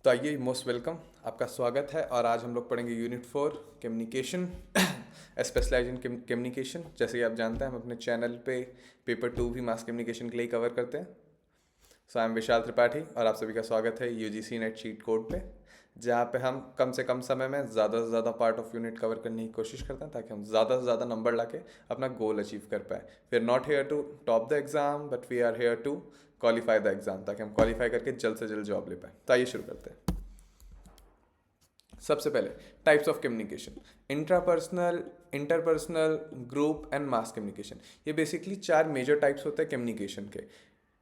तो आइए, most welcome, आपका स्वागत है। और आज हम लोग पढ़ेंगे unit 4 communication, specialise in communication. जैसे कि आप जानते हैं, हम अपने चैनल पे पेपर 2 भी मास कम्युनिकेशन के लिए कवर करते हैं। सो आई एम विशाल त्रिपाठी और आप सभी का स्वागत है यूजीसी नेट चीट कोड पे, जहाँ पे हम कम से कम समय में ज़्यादा से ज़्यादा पार्ट ऑफ यूनिट कवर करने की कोशिश करते हैं, ताकि हम ज़्यादा से ज़्यादा नंबर लाके अपना गोल अचीव कर पाए। We are not here to top the exam, but we are here to qualify the exam, ताकि हम क्वालिफाई करके जल्द से जल्द जॉब ले पाए। तो आइए शुरू करते हैं। सबसे पहले types of communication: intrapersonal, interpersonal, group and mass communication. ये बेसिकली 4 मेजर टाइप्स होते हैं कम्युनिकेशन के।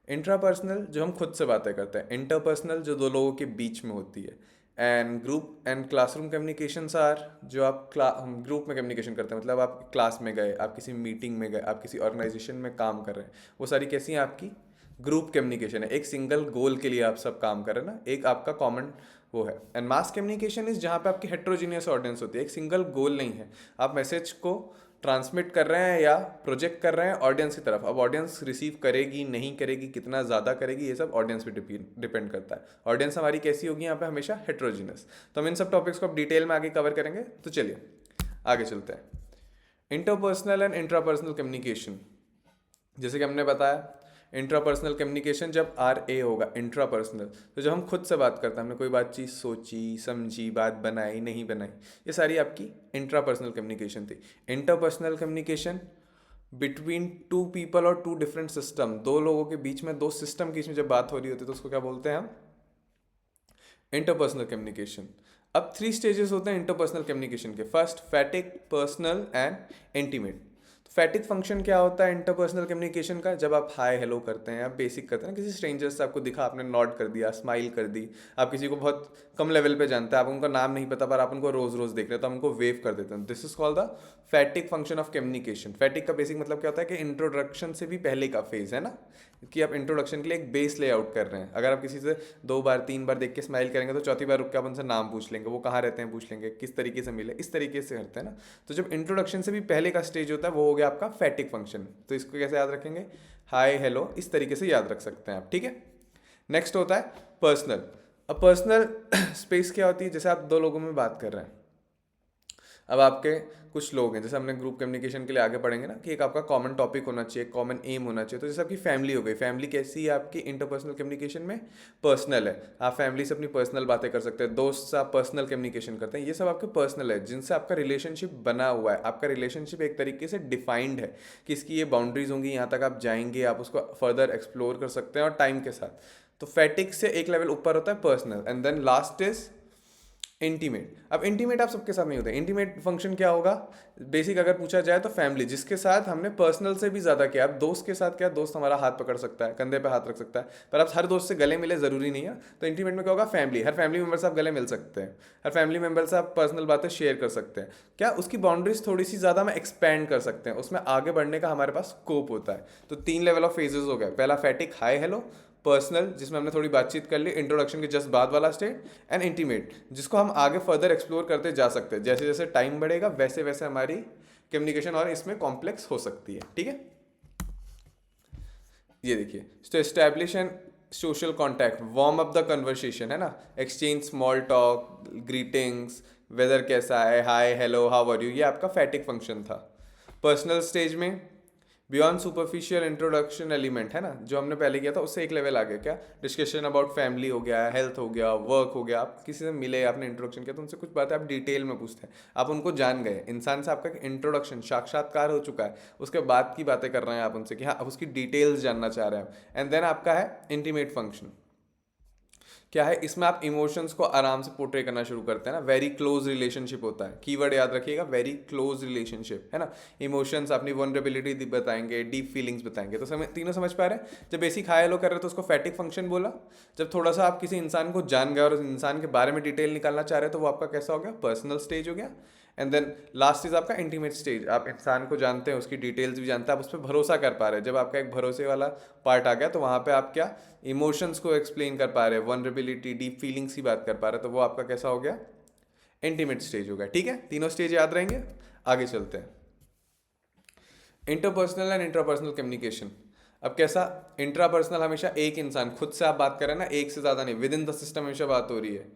इंट्रापर्सनल जो हम खुद से बातें करते हैं, इंटरपर्सनल जो दो लोगों के बीच में होती है, and group and classroom communications are जो आप ग्रुप में कम्युनिकेशन करते हैं, मतलब आप क्लास में गए, आप किसी मीटिंग में गए, आप किसी ऑर्गेनाइजेशन में काम कर रहे हैं, वो सारी कैसी हैं आपकी ग्रुप कम्युनिकेशन है। एक सिंगल गोल के लिए आप सब काम कर रहे हैं ना, एक आपका कॉमन वो है। एंड मास कम्युनिकेशन इज जहाँ पे आपकी हेट्रोजीनियस ऑडियंस होती है, एक सिंगल गोल नहीं है, आप मैसेज को ट्रांसमिट कर रहे हैं या प्रोजेक्ट कर रहे हैं ऑडियंस की तरफ। अब ऑडियंस रिसीव करेगी नहीं करेगी, कितना ज़्यादा करेगी, ये सब ऑडियंस पे डिपेंड करता है। ऑडियंस हमारी कैसी होगी यहाँ पे, हमेशा हेट्रोजीनियस। तो हम इन सब टॉपिक्स को अब डिटेल में आगे कवर करेंगे। तो चलिए आगे चलते हैं। इंटरपर्सनल एंड इंट्रापर्सनल कम्युनिकेशन, जैसे कि हमने बताया, इंट्रापर्सनल कम्युनिकेशन जब RA होगा, इंट्रापर्सनल, तो जब हम खुद से बात करते हैं, हमने कोई चीज़ सोची समझी, बात बनाई नहीं बनाई, ये सारी आपकी इंट्रापर्सनल कम्युनिकेशन थी। इंटरपर्सनल कम्युनिकेशन बिटवीन 2 पीपल और 2 डिफरेंट सिस्टम, दो लोगों के बीच में, 2 सिस्टम के बीच में जब बात हो रही होती है, तो उसको क्या बोलते हैं हम, इंटरपर्सनल कम्युनिकेशन। अब 3 स्टेजेस होते हैं इंटरपर्सनल कम्युनिकेशन के। First, फैटिक, personal and intimate. फैटिक function क्या होता है इंटरपर्सनल कम्युनिकेशन का? जब आप हाय हेलो करते हैं, आप बेसिक करते हैं ना, किसी स्ट्रेंजर से आपको दिखा, आपने नॉड कर दिया, स्माइल कर दी, आप किसी को बहुत कम लेवल पे जानते हैं, आप उनका नाम नहीं पता, पर आप उनको रोज रोज देख रहे हैं, तो आप उनको वेव कर देते हैं। This is called the फैटिक function of communication. फैटिक का बेसिक मतलब क्या होता है कि इंट्रोडक्शन से भी पहले का फेज है ना, कि आप इंट्रोडक्शन के लिए एक बेस लेआउट कर रहे हैं। अगर आप किसी से 2 बार 3 बार देख के स्माइल करेंगे, तो चौथी बार रुक के आप उनसे नाम पूछ लेंगे, वो कहाँ रहते हैं पूछ लेंगे, किस तरीके से मिले, इस तरीके से करते हैं ना। तो जब इंट्रोडक्शन से भी पहले का स्टेज होता है, वो हो गया आपका फैटिक फंक्शन। तो इसको कैसे याद रखेंगे? हाय हेलो, इस तरीके से याद रख सकते हैं आप, ठीक है। नेक्स्ट होता है पर्सनल। अब पर्सनल स्पेस क्या होती है? जैसे आप 2 लोगों में बात कर रहे हैं, अब आपके कुछ लोग हैं, जैसे हमने ग्रुप कम्युनिकेशन के लिए आगे पढ़ेंगे ना, कि एक आपका कॉमन टॉपिक होना चाहिए, कॉमन एम होना चाहिए। तो जैसे आपकी फैमिली हो गई, फैमिली कैसी है आपकी इंटरपर्सनल कम्युनिकेशन में? पर्सनल है। आप फैमिली से अपनी पर्सनल बातें कर सकते हैं, दोस्त से आप पर्सनल कम्युनिकेशन करते हैं, ये सब आपके पर्सनल है, जिनसे आपका रिलेशनशिप बना हुआ है। आपका रिलेशनशिप एक तरीके से डिफाइंड है कि इसकी ये बाउंड्रीज होंगी, यहाँ तक आप जाएंगे, आप उसको फर्दर एक्सप्लोर कर सकते हैं और टाइम के साथ। तो फैटिक से एक लेवल ऊपर होता है personal, and then last is intimate. अब इंटीमेट आप सबके साथ नहीं होते। इंटीमेट फंक्शन क्या होगा? बेसिक अगर पूछा जाए तो फैमिली, जिसके साथ हमने पर्सनल से भी ज़्यादा किया। अब दोस्त के साथ क्या, दोस्त हमारा हाथ पकड़ सकता है, कंधे पे हाथ रख सकता है, पर आप हर दोस्त से गले मिले ज़रूरी नहीं है। तो इंटीमेट में क्या होगा? फैमिली, हर फैमिली मेम्बर से आप गले मिल सकते हैं, हर फैमिली मेम्बर से आप पर्सनल बातें शेयर कर सकते हैं। क्या उसकी बाउंड्रीज थोड़ी सी ज़्यादा में एक्सपैंड कर सकते हैं, उसमें आगे बढ़ने का हमारे पास स्कोप होता है। तो 3 लेवल ऑफ फेजेस हो गए। पहला फैटिक, हाई हेलो। पर्सनल, जिसमें हमने थोड़ी बातचीत कर ली, इंट्रोडक्शन के जस्ट बाद वाला स्टेट। एंड इंटीमेट, जिसको हम आगे फर्दर एक्सप्लोर करते जा सकते हैं। जैसे जैसे टाइम बढ़ेगा, वैसे वैसे हमारी कम्युनिकेशन और इसमें कॉम्प्लेक्स हो सकती है, ठीक है। ये देखिए, तो establish an social contact, warm up the conversation, है ना, exchange small talk, greetings, weather कैसा है, hi hello how are you, ये आपका फैटिक फंक्शन था। पर्सनल स्टेज में बियॉन्ड सुपरफिशियल इंट्रोडक्शन एलिमेंट, है ना, जो हमने पहले किया था, उससे एक लेवल आ गया। क्या? डिस्कशन अबाउट फैमिली हो गया, हेल्थ हो गया, वर्क हो गया। आप किसी से मिले, आपने इंट्रोडक्शन किया, तो उनसे कुछ बातें आप डिटेल में पूछते हैं, आप उनको जान गए, इंसान से आपका इंट्रोडक्शन, साक्षात्कार हो चुका है, उसके बाद की बातें कर रहे हैं आप उनसे, कि हाँ आप उसकी डिटेल्स जानना चाह रहे हैं। एंड देन आपका है इंटीमेट फंक्शन। क्या है इसमें? आप इमोशंस को आराम से पोर्ट्रे करना शुरू करते हैं ना, वेरी क्लोज रिलेशनशिप होता है, कीवर्ड याद रखिएगा, वेरी क्लोज रिलेशनशिप, है ना। इमोशंस, अपनी वनरेबिलिटी बताएंगे, डीप फीलिंग्स बताएंगे। तो तीनों समझ पा रहे हैं? जब बेसिक हाई हेलो कर रहे हैं, तो उसको फैटिक फंक्शन बोला। जब थोड़ा सा आप किसी इंसान को जान गए और उस इंसान के बारे में डिटेल निकालना चाह रहे हैं, तो वो आपका कैसा हो गया? पर्सनल स्टेज हो गया। एंड देन लास्ट इज आपका इंटीमेट स्टेज, आप इंसान को जानते हैं, उसकी डिटेल्स भी जानते हैं, आप उस पर भरोसा कर पा रहे हैं। जब आपका एक भरोसे वाला पार्ट आ गया, तो वहाँ पे आप क्या, इमोशंस को एक्सप्लेन कर पा रहे हैं, वनरेबिलिटी, डीप फीलिंग्स की बात कर पा रहे हैं, तो वो आपका कैसा हो गया? इंटीमेट स्टेज हो गया, ठीक है। तीनों स्टेज याद रहेंगे। आगे चलते हैं। Interpersonal and intrapersonal communication. अब कैसा, इंट्रापर्सनल हमेशा एक इंसान खुद से आप बात कर रहे हैं ना, एक से ज़्यादा नहीं, विद इन द सिस्टम हमेशा बात हो रही है।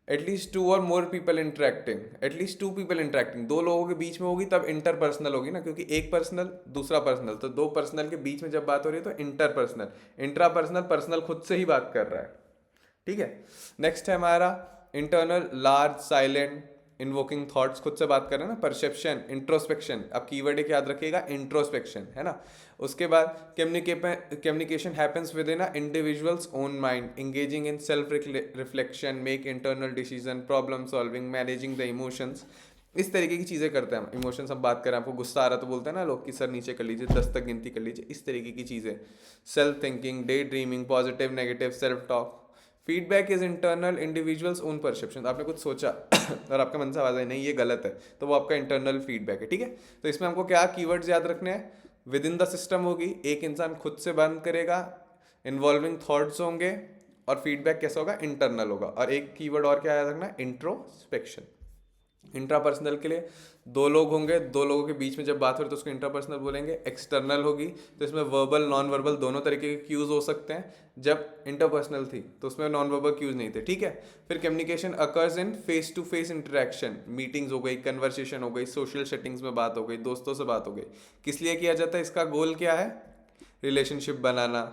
एटलीस्ट टू और more people interacting, at least to people interacting, दो लोगों के बीच में होगी तब इंटरपर्सनल होगी ना, क्योंकि एक पर्सनल दूसरा पर्सनल, तो दो पर्सनल के बीच में जब बात हो रही है तो इंटरपर्सनल। इंट्रापर्सनल, पर्सनल खुद से ही बात कर रहा है, ठीक है। नेक्स्ट है हमारा internal, large, silent, invoking thoughts, खुद से बात कर रहे हैं ना। परसेप्शन, इंट्रोस्पेक्शन, अब कीवर्ड एक याद रखिएगा, इंट्रोस्पेक्शन, है ना। उसके बाद communication happens with in a individuals own mind, engaging in self reflection, make internal decision, problem solving, managing the emotions, इस तरीके की चीज़ें करते हैं हम। इमोशंस हम बात करें, आपको गुस्सा आ रहा तो बोलते हैं ना लोग कि सर नीचे कर लीजिए, 10 तक गिनती कर लीजिए, इस तरीके की चीज़ें। Self thinking, day dreaming, positive negative, self talk. Feedback is internal, individuals own perception, आपने कुछ सोचा और आपके मन से आवाज़ आई नहीं ये गलत है, तो वो आपका इंटरनल फीडबैक है, ठीक है। तो इसमें हमको क्या कीवर्ड्स याद रखने हैं, विद इन द सिस्टम होगी, एक इंसान खुद से बंद करेगा, इन्वॉल्विंग थॉट्स होंगे, और फीडबैक कैसा होगा, इंटरनल होगा। और एक कीवर्ड और क्या याद रखना है, इंट्रोस्पेक्शन। इंट्रापर्सनल के लिए दो लोग होंगे, दो लोगों के बीच में जब बात हो रही तो उसको इंट्रापर्सनल बोलेंगे। एक्सटर्नल होगी तो इसमें वर्बल नॉन वर्बल दोनों तरीके के क्यूज हो सकते हैं, जब इंटरपर्सनल थी तो उसमें नॉन वर्बल क्यूज नहीं थे, ठीक है। फिर communication occurs in face to face interaction, meetings हो गई, कन्वर्सेशन हो गई, सोशल सेटिंग्स में बात हो गई, दोस्तों से बात हो गई। किस लिए किया जाता है, इसका गोल क्या है, रिलेशनशिप बनाना,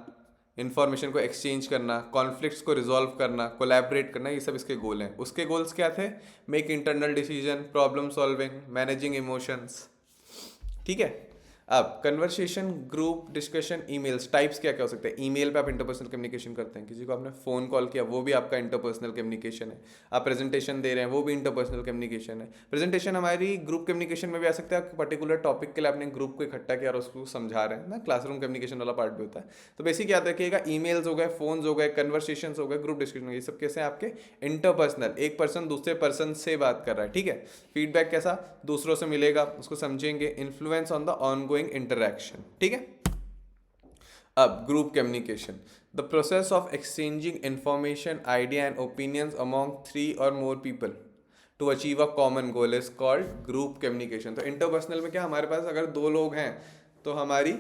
इन्फॉर्मेशन को एक्सचेंज करना, कॉन्फ्लिक्ट्स को रिजॉल्व करना, कोलैबोरेट करना, ये सब इसके गोल हैं। उसके गोल्स क्या थे, make internal decision, problem solving, managing emotions, ठीक है। अब conversation, group discussion, emails, types क्या क्या हो सकते हैं। ईमेल पे आप इंटरपर्सनल कम्युनिकेशन करते हैं, किसी को आपने फ़ोन कॉल किया वो भी आपका इंटरपर्सनल कम्युनिकेशन है। आप प्रेजेंटेशन दे रहे हैं वो भी इंटरपर्सनल कम्युनिकेशन है। प्रेजेंटेशन हमारी ग्रुप कम्युनिकेशन में भी आ सकता है, पर्टिकुलर टॉपिक के लिए आपने ग्रुप को इकट्ठा किया और उसको समझा रहे हैं ना, क्लासरूम कम्युनिकेशन वाला पार्ट भी होता है। तो बेसिक याद रखिएगा, ईमेल्स हो गए, फोन्स हो गए, कन्वर्सेशन हो गए, ग्रुप डिस्कशन हो गए, ये सब कैसे हैं आपके इंटरपर्सनल, एक पर्सन दूसरे पर्सन से बात कर रहा है, ठीक है। फीडबैक कैसा, दूसरों से मिलेगा, उसको समझेंगे, influence on the ongoing interaction, ठीक है। अब group communication, the process of exchanging information, idea and opinions among 3 और more people to achieve a common goal is called group communication. तो इंटरपर्सनल में क्या, हमारे पास अगर दो लोग हैं तो हमारी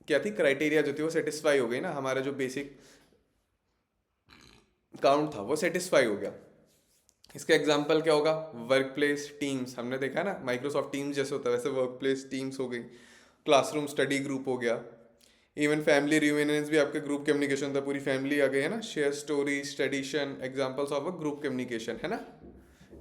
क्या थी, क्राइटेरिया जो थी वो सेटिस्फाई हो गई ना, हमारा जो बेसिक काउंट था वो सेटिस्फाई हो गया। इसका एग्जाम्पल क्या होगा, वर्क प्लेस टीम्स, हमने देखा ना माइक्रोसॉफ्ट टीम्स जैसे होता है वैसे वर्क प्लेस टीम्स हो गई, क्लासरूम स्टडी ग्रुप हो गया, इवन फैमिली रियूनियंस भी आपके ग्रुप कम्युनिकेशन था, पूरी फैमिली आ गई है ना, share stories, tradition, examples of a group communication, है ना।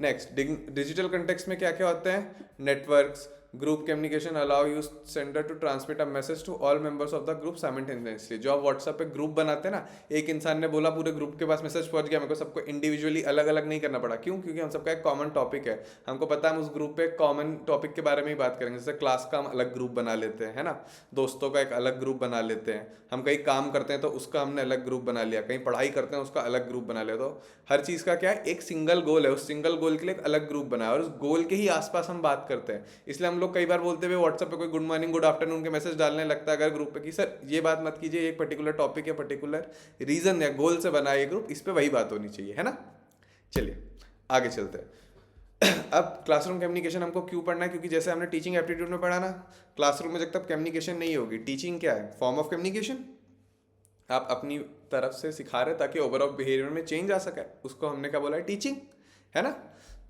नेक्स्ट, डिजिटल कंटेक्स्ट में क्या क्या होते हैं, networks, group communication allow you sender to transmit a message to all members of the group simultaneously. जो आप व्हाट्सएप पे ग्रुप बनाते हैं ना, एक इंसान ने बोला पूरे ग्रुप के पास मैसेज पहुंच गया, मेरे को सबको इंडिविजुअली अलग अलग नहीं करना पड़ा, क्यों, क्योंकि हम सबका एक कॉमन टॉपिक है, हमको पता है हम उस ग्रुप पे कॉमन टॉपिक के बारे में ही बात करेंगे। जैसे क्लास का हम अलग ग्रुप बना लेते हैं, है ना, दोस्तों का एक अलग ग्रुप बना लेते हैं, हम कहीं काम करते हैं तो उसका हमने अलग ग्रुप बना लिया, कहीं पढ़ाई करते हैं उसका अलग ग्रुप बना लिया। तो हर चीज़ का क्या है, एक सिंगल गोल है, उस सिंगल गोल के लिए एक अलग ग्रुप बनाया और उस गोल के ही आसपास हम बात करते हैं। इसलिए हम लोग कई बार बोलते हुए व्हाट्सएप पे कोई गुड मॉर्निंग गुड आफ्टरनून के मैसेज डालने लगता है अगर ग्रुप पे कि सर ये बात मत कीजिए, एक पर्टिकुलर टॉपिक या पर्टिकुलर रीजन या गोल से बना ये ग्रुप, इस पे वही बात होनी चाहिए, है ना। चलिए आगे चलते हैं। अब क्लासरूम कम्युनिकेशन हमको क्यों पढ़ना है, क्योंकि जैसे हमने टीचिंग एप्टीट्यूड में पढ़ा ना, क्लासरूम में जब तक कम्युनिकेशन नहीं होगी, टीचिंग क्या है, फॉर्म ऑफ कम्युनिकेशन, आप अपनी तरफ से सिखा रहे ताकि ओवरऑल बिहेवियर में चेंज आ सके, उसको हमने क्या बोला है, टीचिंग, है ना।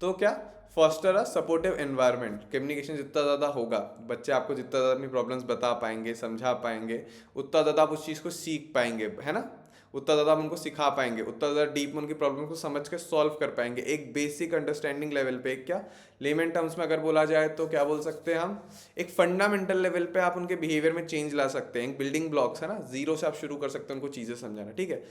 तो क्या, foster a supportive environment, communication जितना ज़्यादा होगा, बच्चे आपको जितना ज़्यादा अपनी प्रॉब्लम्स बता पाएंगे, समझा पाएंगे, उतना ज़्यादा आप उस चीज़ को सीख पाएंगे, है ना, उतना ज़्यादा आप उनको सिखा पाएंगे, उतना ज़्यादा डीप में उनकी प्रॉब्लम को समझ के सॉल्व कर पाएंगे, एक बेसिक अंडरस्टैंडिंग लेवल पे। एक क्या, लेमन टर्म्स में अगर बोला जाए तो क्या बोल सकते हैं हम, एक फंडामेंटल लेवल पे आप उनके बिहेवियर में चेंज ला सकते हैं, एक बिल्डिंग ब्लॉक्स, है ना, जीरो से आप शुरू कर सकते हैं उनको चीज़ें समझाना, ठीक है।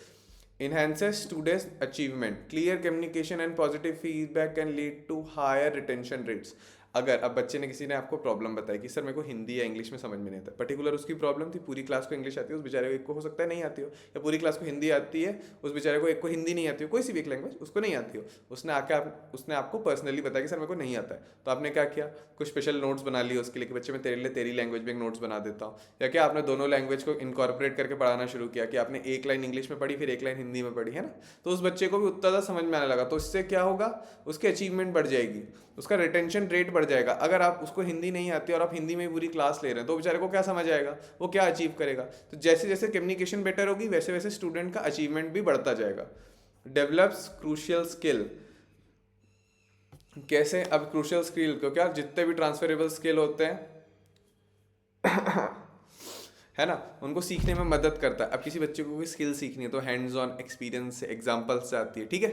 enhances students achievement, clear communication and positive feedback can lead to higher retention rates। अगर अब बच्चे ने, किसी ने आपको प्रॉब्लम बताई कि सर मेरे को हिंदी या इंग्लिश में समझ में नहीं आता, पर्टिकुलर उसकी प्रॉब्लम थी, पूरी क्लास को इंग्लिश आती है, उस बेचारे को एक को हो सकता है नहीं आती हो, या पूरी क्लास को हिंदी आती है, उस बेचारे को एक को हिंदी नहीं आती हो, कोई सी भी एक लैंग्वेज उसको नहीं आती हो, उसने आपको पर्सनली बताया कि सर मेरे को नहीं आता है, तो आपने क्या किया, कुछ स्पेशल नोट्स बना लिए उसके लिए कि बच्चे मैं तेरे लिए तेरी लैंग्वेज में एक नोट्स बना देता हूँ, या क्या आपने दोनों लैंग्वेज को इनकॉर्पोरेट करके पढ़ाना शुरू किया कि आपने एक लाइन इंग्लिश में पढ़ी फिर एक लाइन हिंदी में पढ़ी, है ना, तो उस बच्चे को भी उतना ज़्यादा समझ में आने लगा, तो इससे क्या होगा, उसकी अचीवमेंट बढ़ जाएगी, उसका रिटेंशन रेट पड़ जाएगा। अगर आप उसको हिंदी नहीं आती और आप हिंदी में ही पूरी क्लास ले रहे हैं तो बेचारे को क्या समझ आएगा, वो क्या अचीव करेगा। तो जैसे जैसे कम्युनिकेशन बेटर होगी वैसे वैसे स्टूडेंट का अचीवमेंट भी बढ़ता जाएगा। Develops crucial skill. कैसे, अब क्रूशियल स्किल को क्या, जितने भी ट्रांसफरेबल स्किल होते हैं है ना, उनको सीखने में मदद करता है। अब किसी बच्चे को कोई स्किल सीखनी है तो हैंड्स ऑन एक्सपीरियंस से, एग्जाम्पल्स से आती है, ठीक है।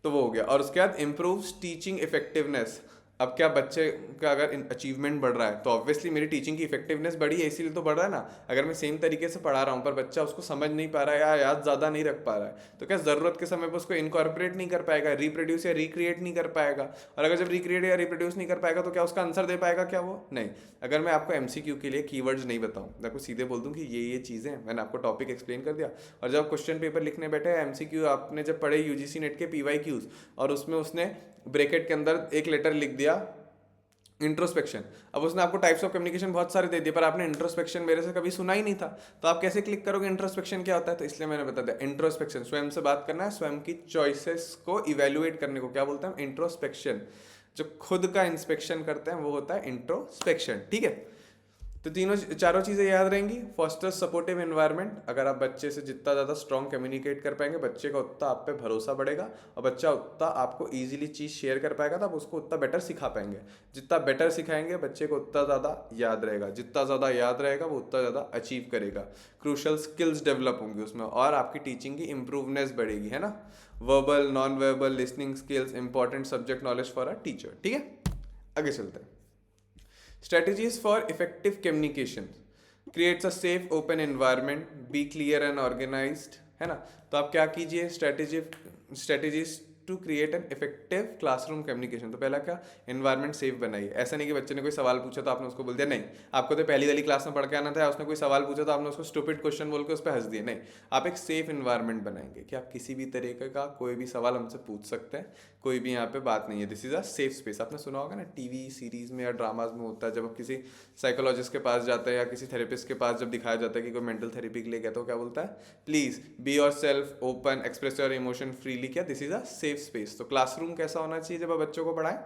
तो वो हो गया। और उसके बाद इम्प्रूव्स टीचिंग इफेक्टिवनेस। अब क्या बच्चे का अगर अचीवमेंट बढ़ रहा है तो ऑब्वियसली मेरी टीचिंग की इफेक्टिवनेस बढ़ी है, इसीलिए तो बढ़ रहा है ना। अगर मैं सेम तरीके से पढ़ा रहा हूँ पर बच्चा उसको समझ नहीं पा रहा है या याद ज़्यादा नहीं रख पा रहा है तो क्या ज़रूरत के समय पर उसको इनकॉर्पोरेट नहीं कर पाएगा, रिप्रोड्यूस या रिक्रिएट नहीं कर पाएगा। और अगर जब रिक्रिएट या रिप्रोड्यूस नहीं कर पाएगा तो क्या उसका आंसर दे पाएगा क्या वो? नहीं। अगर मैं आपको एमसीक्यू के लिए कीवर्ड्स नहीं बताऊँ, मैं आपको सीधे बोल दूँ कि ये चीज़ें हैं, मैंने आपको टॉपिक एक्सप्लेन कर दिया, और जब क्वेश्चन पेपर लिखने बैठे एमसीक्यू आपने जब पढ़े यूजीसी नेट के पीवाईक्यूज और उसमें उसने ब्रैकेट के अंदर एक लेटर लिख दिया इंट्रोस्पेक्शन। अब उसने आपको टाइप्स ऑफ कम्युनिकेशन बहुत सारे दे दिए पर आपने इंट्रोस्पेक्शन मेरे से कभी सुना ही नहीं था, तो आप कैसे क्लिक करोगे इंट्रोस्पेक्शन क्या होता है? तो इसलिए मैंने बता दिया, इंट्रोस्पेक्शन स्वयं से बात करना है, स्वयं की चॉइसेस को इवेल्युएट करने को क्या बोलते हैं? इंट्रोस्पेक्शन। जो खुद का इंस्पेक्शन करते हैं वो होता है इंट्रोस्पेक्शन, ठीक है। तो तीनों चारों चीज़ें याद रहेंगी। Foster supportive environment. अगर आप बच्चे से जितना ज़्यादा स्ट्रॉन्ग कम्युनिकेट कर पाएंगे बच्चे का उतना आप पे भरोसा बढ़ेगा और बच्चा उतना आपको इजीली चीज़ शेयर कर पाएगा, तो आप उसको उतना बेटर सिखा पाएंगे। जितना बेटर सिखाएंगे बच्चे को उतना ज़्यादा याद रहेगा, जितना ज़्यादा याद रहेगा वो उतना ज़्यादा अचीव करेगा। क्रूशल स्किल्स डेवलप होंगी उसमें और आपकी टीचिंग की इम्प्रूवनेस बढ़ेगी, है ना। Verbal, non verbal, listening skills, important subject knowledge for a teacher, ठीक है। आगे चलते हैं। Strategies for effective communication creates a safe open environment, be clear and organized, है ना। तो आप क्या कीजिए, strategies to create an effective classroom communication. तो पहला क्या, एनवायरनमेंट सेफ बनाइए। ऐसा नहीं कि बच्चे ने कोई सवाल पूछा तो आपने उसको बोल दिया नहीं, आपको तो पहली वाली क्लास में पढ़ के आना था, उसने कोई सवाल पूछा तो आपने उसको स्टूपिड क्वेश्चन बोल के उस पर हंस दिया। नहीं, आप एक सेफ एनवायरनमेंट बनाएंगे कि आप किसी भी तरीके का कोई भी सवाल हमसे पूछ सकते हैं, कोई भी यहाँ पे बात नहीं है। This is a safe space. आपने सुना होगा ना टीवी सीरीज में या ड्रामाज में होता है, जब आप किसी साइकोलॉजिस्ट के पास जाते हैं या किसी थेरेपिस्ट के पास जब दिखाया जाता है कि कोई मेंटल थेरेपी के लिए गया तो क्या बोलता है, please be yourself, open, express your emotion freely, क्या this is a safe space. तो क्लासरूम कैसा होना चाहिए जब आप बच्चों को पढ़ाएं?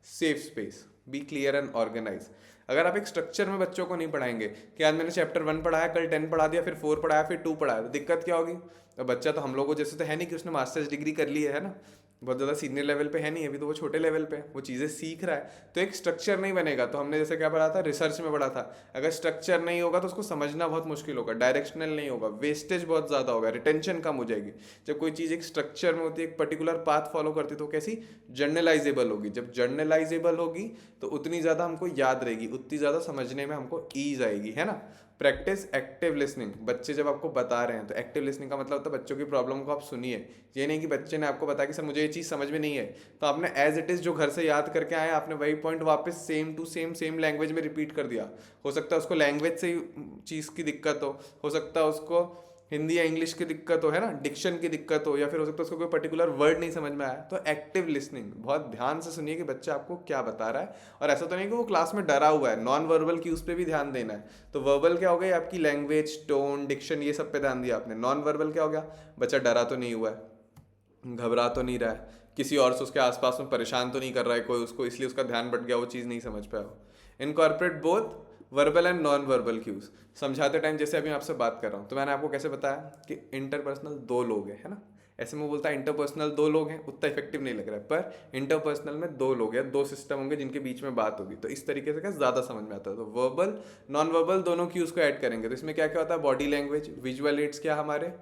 Safe space, be clear and organise. अगर आप एक स्ट्रक्चर में बच्चों को नहीं पढ़ाएंगे कि आज मैंने चैप्टर 1 पढ़ाया, कल 10 पढ़ा दिया, फिर 4 पढ़ाया, फिर 2 पढ़ाया, तो दिक्कत क्या होगी? तो बच्चा तो हम लोगों जैसे तो है नहीं कि उसने मास्टर्स डिग्री कर ली है ना, बहुत ज़्यादा सीनियर लेवल पे है नहीं, अभी तो वो छोटे लेवल पे है, वो चीज़ें सीख रहा है, तो एक स्ट्रक्चर नहीं बनेगा। तो हमने जैसे क्या पढ़ा था, रिसर्च में पढ़ा था, अगर स्ट्रक्चर नहीं होगा तो उसको समझना बहुत मुश्किल होगा, डायरेक्शनल नहीं होगा, वेस्टेज बहुत ज़्यादा होगा, रिटेंशन कम हो जाएगी। जब कोई चीज़ एक स्ट्रक्चर में होती है, एक पर्टिकुलर पाथ फॉलो करती है, तो कैसी जर्नलाइजेबल होगी। जब जर्नलाइजेबल होगी तो उतनी ज़्यादा हमको याद रहेगी, उतनी ज़्यादा समझने में हमको ईज आएगी, है ना। Practice active listening. बच्चे जब आपको बता रहे हैं तो एक्टिव लिसनिंग का मतलब होता है बच्चों की प्रॉब्लम को आप सुनिए। ये नहीं कि बच्चे ने आपको बताया कि सर मुझे ये चीज़ समझ में नहीं है, तो आपने एज इट इज़ जो घर से याद करके आए आपने वही पॉइंट वापस सेम टू सेम लैंग्वेज में रिपीट कर दिया। हो सकता है उसको लैंग्वेज से ही चीज़ की दिक्कत हो सकता है उसको हिंदी या इंग्लिश की दिक्कत हो, है ना, डिक्शन की दिक्कत हो, या फिर हो सकता है उसको कोई पर्टिकुलर वर्ड नहीं समझ में आया। तो एक्टिव लिसनिंग, बहुत ध्यान से सुनिए कि बच्चा आपको क्या बता रहा है, और ऐसा तो नहीं कि वो क्लास में डरा हुआ है। नॉन वर्बल की उस पर भी ध्यान देना है। तो वर्बल क्या हो गई, आपकी लैंग्वेज, टोन, डिक्शन, ये सब पे ध्यान दिया आपने। नॉन वर्बल क्या हो गया, बच्चा डरा तो नहीं हुआ है, घबरा तो नहीं रहा है, किसी और से उसके आसपास में परेशान तो नहीं कर रहा है कोई उसको, इसलिए उसका ध्यान बट गया, वो चीज़ नहीं समझ पाया हो। Incorporate both verbal and non verbal cues. समझाते टाइम जैसे अभी मैं आपसे बात कर रहा हूँ तो मैंने आपको कैसे बताया कि इंटरपर्सनल 2 लोग हैं, है ना। ऐसे में बोलता है इंटरपर्सनल 2 लोग हैं, उतना इफेक्टिव नहीं लग रहा है, पर इंटरपर्सनल में 2 लोग हैं, 2 सिस्टम होंगे जिनके बीच में बात होगी, तो इस तरीके से क्या ज़्यादा समझ में आता है। तो वर्बल, नॉन वर्बल दोनों क्यूज को ऐड करेंगे तो इसमें क्या क्या होता है, बॉडी लैंग्वेज, विजुअल एड्स, क्या हमारे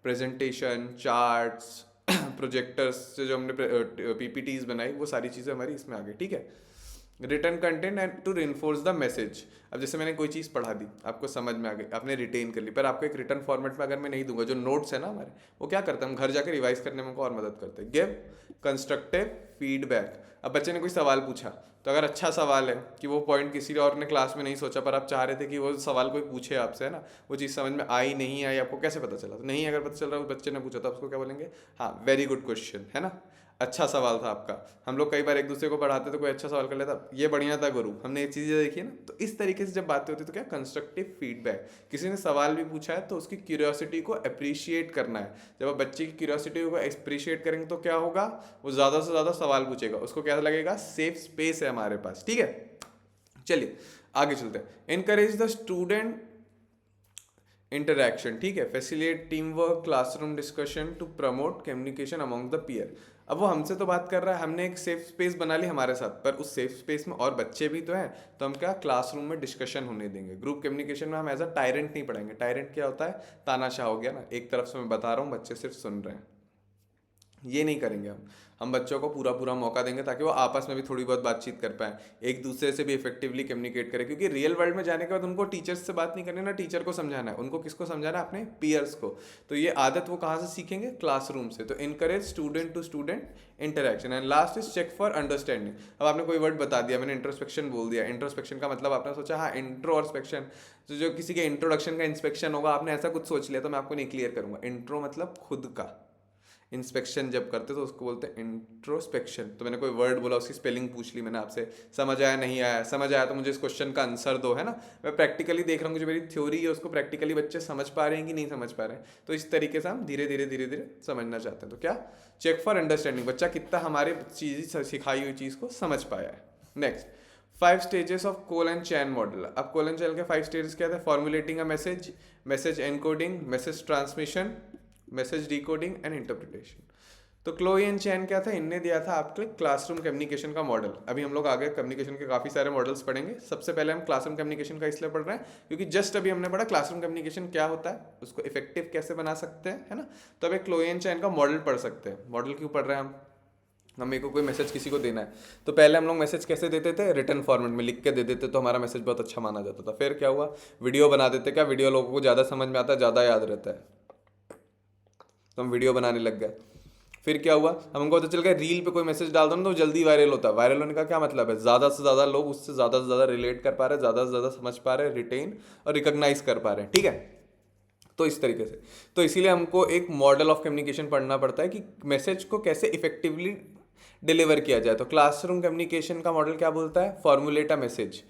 प्रेजेंटेशन, चार्ट्स, प्रोजेक्टर्स से जो हमने पीपीटीज बनाई, वो सारी चीज़ें हमारी इसमें आ गई, ठीक है। Return content and to reinforce the message. अब जैसे मैंने कोई चीज़ पढ़ा दी, आपको समझ में आ गई, आपने रिटेन कर ली, पर आपको एक रिटर्न फॉर्मेट में अगर मैं नहीं दूंगा, जो नोट्स है ना हमारे, वो क्या करते हैं, हम घर जाकर रिवाइज करने में हमको और मदद करते हैं। Give constructive feedback. अब बच्चे ने कोई सवाल पूछा, तो अगर अच्छा सवाल है कि वो पॉइंट किसी और ने क्लास में नहीं सोचा, पर आप चाह रहे थे कि वो सवाल कोई पूछे आपसे, है ना, वो चीज़ समझ में आई नहीं आई, आपको कैसे पता चला? तो नहीं, अगर पता चल रहा है उस बच्चे ने पूछा, तो उसको क्या बोलेंगे, हाँ वेरी गुड क्वेश्चन, है ना, अच्छा सवाल था आपका। हम लोग कई बार एक दूसरे को पढ़ाते तो कोई अच्छा सवाल कर लेता, ये बढ़िया था गुरु, हमने ये चीज़ें देखी है ना। तो इस तरीके से जब बातें होती है तो क्या, कंस्ट्रक्टिव फीडबैक। किसी ने सवाल भी पूछा है तो उसकी क्यूरियोसिटी को अप्रिशिएट करना है। जब आप बच्चे की क्यूरियोसिटी को अप्रिशिएट करेंगे तो क्या होगा, वो ज़्यादा से ज़्यादा सवाल पूछेगा, उसको क्या लगेगा, सेफ स्पेस है हमारे पास। ठीक है, चलिए आगे चलते हैं। इनकरेज द स्टूडेंट इंटरैक्शन, ठीक है, facilitate team work, classroom discussion to promote communication among the peer. अब वो हमसे तो बात कर रहा है, हमने एक सेफ स्पेस बना ली हमारे साथ, पर उस सेफ स्पेस में और बच्चे भी तो हैं, तो हम क्या क्लासरूम में डिस्कशन होने देंगे। ग्रुप कम्युनिकेशन में हम एज अ टायरेंट नहीं पढ़ाएंगे। टायरेंट क्या होता है, तानाशाह हो गया ना, एक तरफ से मैं बता रहा हूँ, बच्चे सिर्फ सुन रहे हैं, ये नहीं करेंगे हम बच्चों को पूरा पूरा मौका देंगे ताकि वो आपस में भी थोड़ी बहुत बातचीत कर पाए, एक दूसरे से भी इफेक्टिवली कम्युनिकेट करें। क्योंकि रियल वर्ल्ड में जाने के बाद उनको टीचर्स से बात नहीं करनी ना, टीचर को समझाना है, उनको किसको समझाना है, अपने पीयर्स को। तो ये आदत वो कहाँ से सीखेंगे, क्लासरूम से। तो encourage student to student interaction. And last is check for understanding. अब आपने कोई वर्ड बता दिया, मैंने इंट्रोस्पेक्शन बोल दिया, इंट्रोस्पेक्शन का मतलब आपने सोचा हाँ इंट्रो और स्पेक्शन, तो जो किसी के इंट्रोडक्शन का इंस्पेक्शन होगा, आपने ऐसा कुछ सोच लिया, तो मैं आपको नहीं क्लियर करूंगा। इंट्रो मतलब खुद का, इंस्पेक्शन जब करते तो उसको बोलते हैं इंट्रोस्पेक्शन। तो मैंने कोई वर्ड बोला, उसकी स्पेलिंग पूछ ली मैंने आपसे, समझ आया नहीं आया, समझ आया तो मुझे इस क्वेश्चन का आंसर दो, है ना। मैं प्रैक्टिकली देख रहा हूँ, जो मेरी थ्योरी है उसको प्रैक्टिकली बच्चे समझ पा रहे हैं कि नहीं समझ पा रहे हैं। तो इस तरीके से हम धीरे धीरे धीरे धीरे समझना चाहते हैं। तो क्या, चेक फॉर अंडरस्टैंडिंग, बच्चा कितना हमारे चीज सिखाई हुई चीज़ को समझ पाया है। Next, 5 stages of Cole and Chan model. अब कोल एंड चैन के 5 स्टेजेस क्या थे, formulating a message, message encoding, message transmission, message decoding and interpretation. तो क्लोई एंड चैन क्या था, इनने दिया था आपके क्लासरूम कम्युनिकेशन का मॉडल। अभी हम लोग आगे कम्युनिकेशन के काफ़ी सारे मॉडल्स पढ़ेंगे। सबसे पहले हम क्लासरूम कम्युनिकेशन का इसलिए पढ़ रहे हैं क्योंकि जस्ट अभी हमने पढ़ा क्लासरूम कम्युनिकेशन क्या होता है, उसको इफेक्टिव कैसे बना सकते हैं, है ना। तो अब एक क्लोई एंड चैन का मॉडल पढ़ सकते हैं। मॉडल क्यों पढ़ रहे हैं हम मेरे को कोई मैसेज किसी को देना है, तो पहले हम लोग मैसेज कैसे देते थे, रिटर्न फॉर्मेट में लिख के दे देते, तो हमारा मैसेज बहुत अच्छा माना जाता था। फिर क्या हुआ, वीडियो बना देते, क्या वीडियो लोगों को ज़्यादा समझ में आता है, ज़्यादा याद रहता है, तो हम वीडियो बनाने लग गए। फिर क्या हुआ, हमको पता चल गया रील पे कोई मैसेज डाल दो ना तो जल्दी वायरल होता है। वायरल होने का क्या मतलब है, ज़्यादा से ज़्यादा लोग उससे ज़्यादा से ज़्यादा रिलेट कर पा रहे हैं, ज़्यादा से ज़्यादा समझ पा रहे हैं, रिटेन और रिकॉग्नाइज कर पा रहे हैं। ठीक है, तो इस तरीके से, तो इसीलिए हमको एक मॉडल ऑफ कम्युनिकेशन पढ़ना पड़ता है कि मैसेज को कैसे इफेक्टिवली डिलीवर किया जाए। तो क्लासरूम कम्युनिकेशन का मॉडल क्या बोलता है, फॉर्मुलेट अ मैसेज।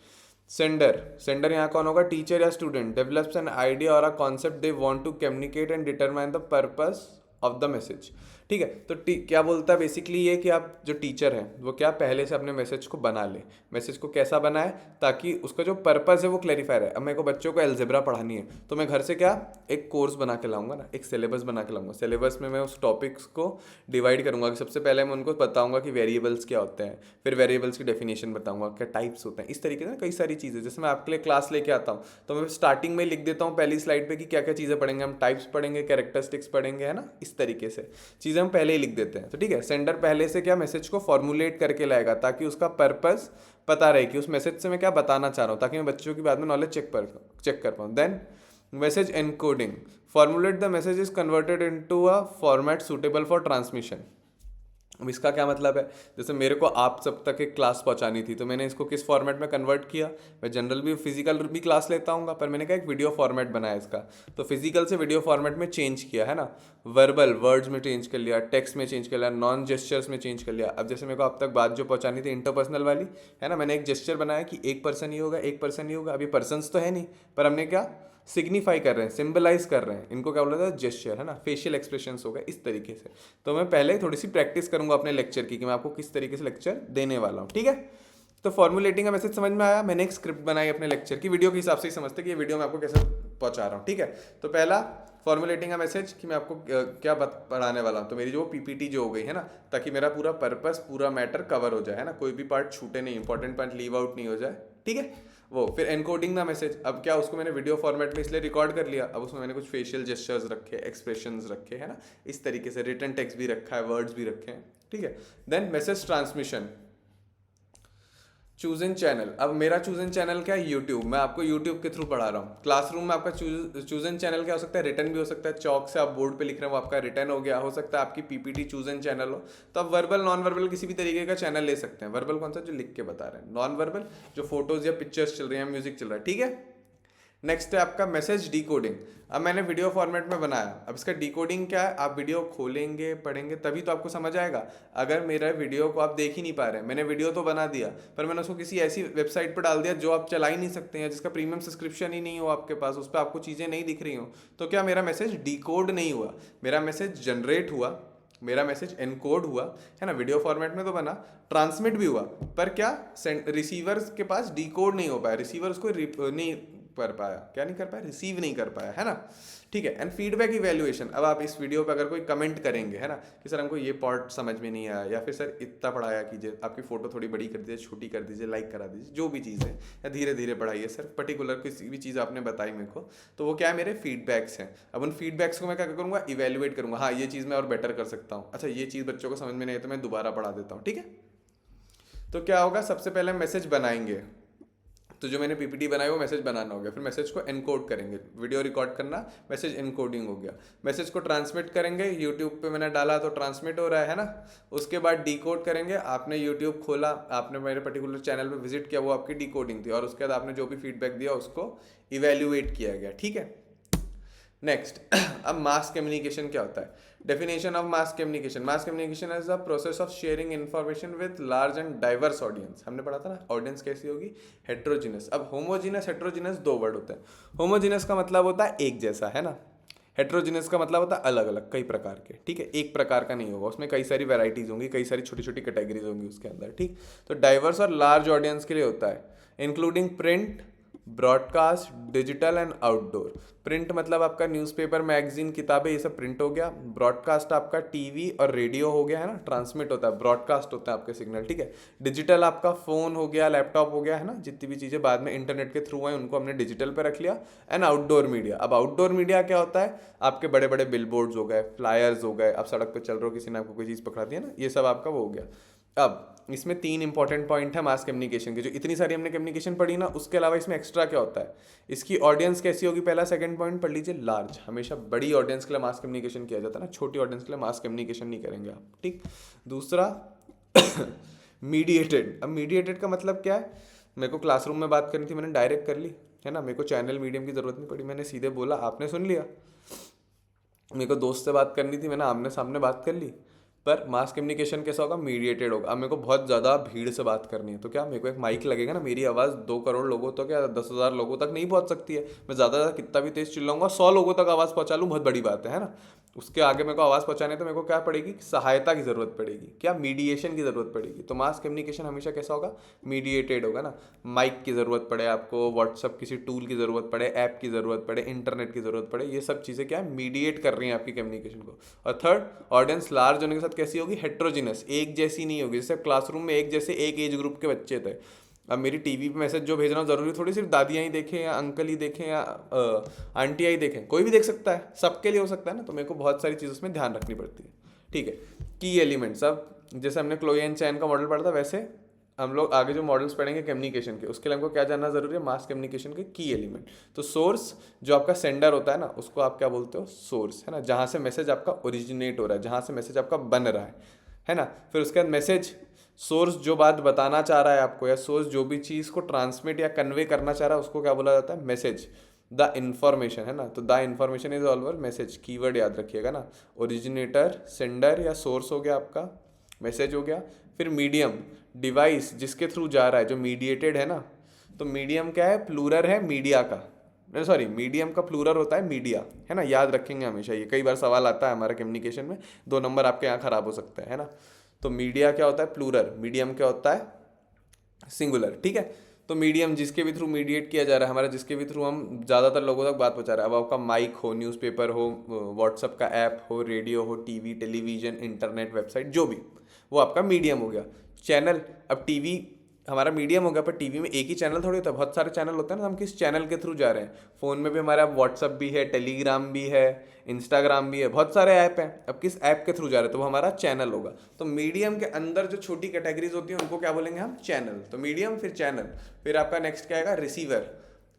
सेंडर यहाँ कौन होगा, टीचर या स्टूडेंट, डेवलप्स एन आइडिया और a concept they want to communicate and determine the purpose of the message. ठीक है, तो क्या बोलता है बेसिकली ये कि आप जो टीचर हैं वो क्या पहले से अपने मैसेज को बना ले। मैसेज को कैसा बनाए, ताकि उसका जो पर्पस है वो क्लैरिफाई रहे। अब मेरे को बच्चों को अलजेब्रा पढ़ानी है, तो मैं घर से क्या एक कोर्स बना के लाऊंगा ना, एक सिलेबस बना के लाऊंगा। सिलेबस में मैं उस टॉपिक्स को डिवाइड करूंगा कि सबसे पहले मैं उनको बताऊंगा कि वेरिएबल्स क्या होते हैं, फिर वेरिएबल्स की डेफिनेशन बताऊंगा, क्या टाइप्स होते हैं, इस तरीके से कई सारी चीज़ें। जैसे मैं आपके लिए क्लास लेके आता हूँ तो मैं स्टार्टिंग में लिख देता हूँ पहली स्लाइड पे कि क्या क्या चीज़ें पढ़ेंगे हम, टाइप्स पढ़ेंगे, कैरेक्टरिस्टिक्स पढ़ेंगे, है ना। इस तरीके से चीज़ें हम पहले ही लिख देते हैं। तो ठीक है, सेंडर पहले से क्या मैसेज को फॉर्मुलेट करके लाएगा ताकि उसका पर्पस पता रहे कि उस मैसेज से मैं क्या बताना चाह रहा हूँ, ताकि मैं बच्चों की बाद में नॉलेज चेक कर पाऊँ। Then message encoding, formulate the message is converted into a format suitable for transmission. अब इसका क्या मतलब है, जैसे मेरे को आप सब तक एक क्लास पहुंचानी थी, तो मैंने इसको किस फॉर्मेट में कन्वर्ट किया। मैं जनरल भी फिजिकल भी क्लास लेता हूँ, पर मैंने कहा एक वीडियो फॉर्मेट बनाया इसका, तो फिजिकल से वीडियो फॉर्मेट में चेंज किया, है ना। वर्बल वर्ड्स में चेंज कर लिया, टेक्स्ट में चेंज कर लिया, नॉन जेस्चर्स में चेंज कर लिया। अब जैसे मेरे को अब तक बात जो पहुंचानी थी इंटरपर्सनल वाली, है ना, मैंने एक जेस्चर बनाया कि एक पर्सन ही होगा, एक पर्सन ही होगा। अभी पर्सन्स तो है नहीं, पर हमने क्या सिग्निफाई कर रहे हैं, सिंबलाइज कर रहे हैं, इनको क्या बोला था, जेस्चर, है ना, फेशियल एक्सप्रेशंस हो गए इस तरीके से। तो मैं पहले थोड़ी सी प्रैक्टिस करूंगा अपने लेक्चर की कि मैं आपको किस तरीके से लेक्चर देने वाला हूँ। ठीक है, तो फॉर्मुलेटिंग का मैसेज समझ में आया। मैंने एक स्क्रिप्ट बनाई अपने लेक्चर की, वीडियो के हिसाब से ही समझते कि ये वीडियो मैं आपको कैसे पहुंचा रहा हूँ। ठीक है, तो पहला फॉर्मुलेटिंग का मैसेज कि मैं आपको क्या पढ़ाने वाला हूँ, तो मेरी जो पीपीटी जो हो गई है ना, ताकि मेरा पूरा पर्पस पूरा मैटर कवर हो जाए, है ना, कोई भी पार्ट छूटे नहीं, इंपॉर्टेंट पार्ट लीव आउट नहीं हो जाए। ठीक है, वो फिर एनकोडिंग का मैसेज। अब क्या उसको मैंने वीडियो फॉर्मेट में इसलिए रिकॉर्ड कर लिया, अब उसमें मैंने कुछ फेशियल जेस्चर्स रखे, एक्सप्रेशंस रखे, है ना, इस तरीके से रिटन टेक्स्ट भी रखा है, वर्ड्स भी रखे हैं। ठीक है, then message transmission, chosen channel. अब मेरा चूजन चैनल क्या है, यूट्यूब। मैं आपको यूट्यूब के थ्रू पढ़ा रहा हूँ। क्लासरूम में आपका चूजन चैनल क्या हो सकता है, रिटर्न भी हो सकता है, चौक से आप बोर्ड पे लिख रहे हो आपका रिटर्न हो गया, हो सकता है आपकी पीपीटी चूजन चैनल हो। तो आप वर्बल नॉन वर्बल किसी भी तरीके का चैनल ले सकते हैं। वर्बल कौन सा, जो लिख के बता रहे हैं, नॉन वर्बल जो फोटोज या पिक्चर्स चल रही हैं, म्यूजिक चल रहा है। ठीक है, नेक्स्ट है आपका मैसेज डिकोडिंग। अब मैंने वीडियो फॉर्मेट में बनाया, अब इसका डिकोडिंग क्या है, आप वीडियो खोलेंगे पढ़ेंगे तभी तो आपको समझ आएगा। अगर मेरा वीडियो को आप देख ही नहीं पा रहे हैं, मैंने वीडियो तो बना दिया पर मैंने उसको किसी ऐसी वेबसाइट पर डाल दिया जो आप चला ही नहीं सकते हैं, जिसका प्रीमियम सब्सक्रिप्शन ही नहीं हो आपके पास, उस पर आपको चीज़ें नहीं दिख रही हो, तो क्या मेरा मैसेज डिकोड नहीं हुआ, मेरा मैसेज जनरेट हुआ मेरा मैसेज एनकोड हुआ है ना, वीडियो फॉर्मेट में तो बना, ट्रांसमिट भी हुआ, पर क्या रिसीवर के पास डिकोड नहीं हो पाया, रिसीवर उसको नहीं कर पाया, क्या नहीं कर पाया, रिसीव नहीं कर पाया, है ना। ठीक है। एंड फीडबैक इवैल्यूएशन, अब आप इस वीडियो पे अगर कोई कमेंट करेंगे, है ना, कि सर हमको ये पार्ट समझ में नहीं आया, या फिर सर इतना बढ़ाया कीजिए, आपकी फोटो थोड़ी बड़ी कर दीजिए, छोटी कर दीजिए, लाइक करा दीजिए, जो भी चीज़ है, या धीरे धीरे बढ़ाइए, सर पर्टिकुलर किसी भी चीज़ आपने बताई मेरे को, तो वो क्या है, मेरे फीडबैक्स हैं। अब उन फीडबैक्स को मैं क्या करूँगा, इवैल्यूएट करूँगा, हाँ ये चीज़ मैं और बेटर कर सकता हूँ, अच्छा ये चीज़ बच्चों को समझ में नहीं है तो मैं दोबारा पढ़ा देता हूँ। ठीक है। तो क्या होगा, सबसे पहले हम मैसेज बनाएंगे, तो जो मैंने पीपीटी बनाई वो मैसेज बनाना हो गया, फिर मैसेज को एनकोड करेंगे, वीडियो रिकॉर्ड करना, मैसेज एनकोडिंग हो गया, मैसेज को ट्रांसमिट करेंगे, यूट्यूब पे मैंने डाला तो ट्रांसमिट हो रहा है ना, उसके बाद डिकोड करेंगे, आपने यूट्यूब खोला, आपने मेरे पर्टिकुलर चैनल पे विजिट किया, वो आपकी डिकोडिंग थी, और उसके बाद आपने जो भी फीडबैक दिया उसको इवेल्युएट किया गया। ठीक है। नेक्स्ट अब मास कम्युनिकेशन क्या होता है, definition of mass communication, mass communication is the process of sharing information with large and diverse audience, हमने पढ़ा था ना, ऑडियंस कैसी होगी, हेट्रोजीनस। अब होमोजीनस हेट्रोजीनस दो वर्ड होते हैं, होमोजीनस का मतलब होता है एक जैसा, है ना, हेट्रोजीनस का मतलब होता है अलग अलग, कई प्रकार के। ठीक है, एक प्रकार का नहीं होगा, उसमें कई सारी वैरायटीज होंगी, कई सारी छोटी छोटी कैटेगरीज होंगी उसके अंदर। ठीक, तो डाइवर्स और लार्ज ऑडियंस के लिए होता है, including print, broadcast, digital and outdoor. Print मतलब आपका न्यूज़पेपर, मैगजीन, किताबें, ये सब प्रिंट हो गया। ब्रॉडकास्ट आपका टीवी और रेडियो हो गया, है ना, ट्रांसमिट होता है, ब्रॉडकास्ट होता है आपके सिग्नल। ठीक है। डिजिटल आपका फ़ोन हो गया, लैपटॉप हो गया, है ना, जितनी भी चीज़ें बाद में इंटरनेट के थ्रू हैं उनको हमने डिजिटल पे रख लिया। एंड आउटडोर मीडिया, अब आउटडोर मीडिया क्या होता है, आपके बड़े बड़े बिलबोर्ड्स हो गए, फ्लायर्स हो गए, आप सड़क पर चल रहे हो, किसी ने आपको कोई चीज़ पकड़ा दी है ना, ये सब आपका वो हो गया। अब इसमें 3 इंपॉर्टेंट पॉइंट है मास कम्युनिकेशन के, जो इतनी सारी हमने कम्युनिकेशन पढ़ी ना, उसके अलावा इसमें एक्स्ट्रा क्या होता है, इसकी ऑडियंस कैसी होगी, पहला सेकंड पॉइंट पढ़ लीजिए, लार्ज, हमेशा बड़ी ऑडियंस के लिए मास कम्युनिकेशन किया जाता है ना, छोटी ऑडियंस के लिए मास कम्युनिकेशन नहीं करेंगे आप। ठीक। दूसरा मीडिएटेड, अब मीडिएटेड का मतलब क्या है, मेरे को क्लासरूम में बात करनी थी, मैंने डायरेक्ट कर ली, है ना, मेरे को चैनल मीडियम की जरूरत नहीं पड़ी, मैंने सीधे बोला, आपने सुन लिया। मेरे को दोस्त से बात करनी थी, मैंने आमने सामने बात कर ली। पर मास कम्युनिकेशन कैसा होगा, मीडिएटेड होगा। अब मेरे को बहुत ज़्यादा भीड़ से बात करनी है, तो क्या मेरे को एक माइक लगेगा ना, मेरी आवाज़ 2 करोड़ लोगों तक या 10,000 लोगों तक नहीं पहुंच सकती है, मैं ज़्यादा कितना भी तेज़ चिल्लाऊंगा, 100 लोगों तक आवाज़ पहुंचा लूँ, बहुत बड़ी बात है ना। उसके आगे मेरे को आवाज़ पहुंचाने तो मेरे को क्या पड़ेगी, सहायता की ज़रूरत पड़ेगी, क्या मीडिएशन की ज़रूरत पड़ेगी। तो मास कम्युनिकेशन हमेशा कैसा होगा, मीडिएटेड होगा ना। माइक की ज़रूरत पड़े आपको, व्हाट्सअप किसी टूल की ज़रूरत पड़े, ऐप की ज़रूरत पड़े, इंटरनेट की ज़रूरत पड़े, ये सब चीज़ें क्या है, मीडिएट कर रही हैं आपकी कम्युनिकेशन को। और थर्ड, ऑडियंस लार्ज होने के साथ कैसी होगी, हेट्रोजिनस, एक जैसी नहीं होगी। जैसे क्लासरूम में एक जैसे एक एज ग्रुप के बच्चे थे, अब मेरी टीवी पे मैसेज जो भेजना जरूरी थोड़ी सिर्फ दादियाँ ही देखें या अंकल ही देखें या आंटियाँ ही देखें, कोई भी देख सकता है, सबके लिए हो सकता है ना, तो मेरे को बहुत सारी चीज़ों उसमें ध्यान रखनी पड़ती है। ठीक है। की एलिमेंट्स, अब जैसे हमने क्लोई एंड चैन का मॉडल पढ़ा था, वैसे हम लोग आगे जो मॉडल्स पढ़ेंगे कम्युनिकेशन के, उसके लिए हमको क्या जानना जरूरी है, मास कम्युनिकेशन के की एलिमेंट। तो सोर्स, जो आपका सेंडर होता है ना, उसको आप क्या बोलते हो, सोर्स, है ना, जहाँ से मैसेज आपका ओरिजिनेट हो रहा है, जहाँ से मैसेज आपका बन रहा है ना। फिर उसके बाद मैसेज, सोर्स जो बात बताना चाह रहा है आपको, या सोर्स जो भी चीज़ को ट्रांसमिट या कन्वे करना चाह रहा है, उसको क्या बोला जाता है, मैसेज। द इन्फॉर्मेशन, है ना, तो the information is all over message, keyword याद रखिएगा ना। ओरिजिनेटर, सेंडर या सोर्स हो गया आपका, मैसेज हो गया। फिर मीडियम, डिवाइस जिसके थ्रू जा रहा है, जो मीडिएटेड है ना, तो मीडियम क्या है, प्लूरल है मीडिया का, सॉरी मीडियम का प्लूरल होता है मीडिया, है ना, याद रखेंगे हमेशा, ये कई बार सवाल आता है हमारे कम्युनिकेशन में, 2 नंबर आपके यहाँ खराब हो सकते हैं, है ना। तो मीडिया क्या होता है, प्लूरल, मीडियम क्या होता है, सिंगुलर। ठीक है। तो मीडियम जिसके भी थ्रू मीडिएट किया जा रहा है हमारा, जिसके भी थ्रू हम ज़्यादातर लोगों तक बात पहुँचा रहे हैं, अब आपका माइक हो, न्यूज़पेपर हो, व्हाट्सअप का ऐप हो, रेडियो हो, टीवी, टेलीविजन, इंटरनेट, वेबसाइट, जो भी, वो आपका मीडियम हो गया। चैनल, अब टीवी हमारा मीडियम हो गया, पर टीवी में एक ही चैनल थोड़ी होता है, बहुत सारे चैनल होते हैं ना, हम किस चैनल के थ्रू जा रहे हैं। फ़ोन में भी हमारा व्हाट्सअप भी है, टेलीग्राम भी है, इंस्टाग्राम भी है, बहुत सारे ऐप हैं, अब किस ऐप के थ्रू जा रहे हैं, तो वो हमारा चैनल होगा। तो मीडियम के अंदर जो छोटी कैटेगरीज होती हैं उनको क्या बोलेंगे हम, चैनल। तो मीडियम, फिर चैनल, फिर आपका नेक्स्ट क्या आएगा, रिसीवर।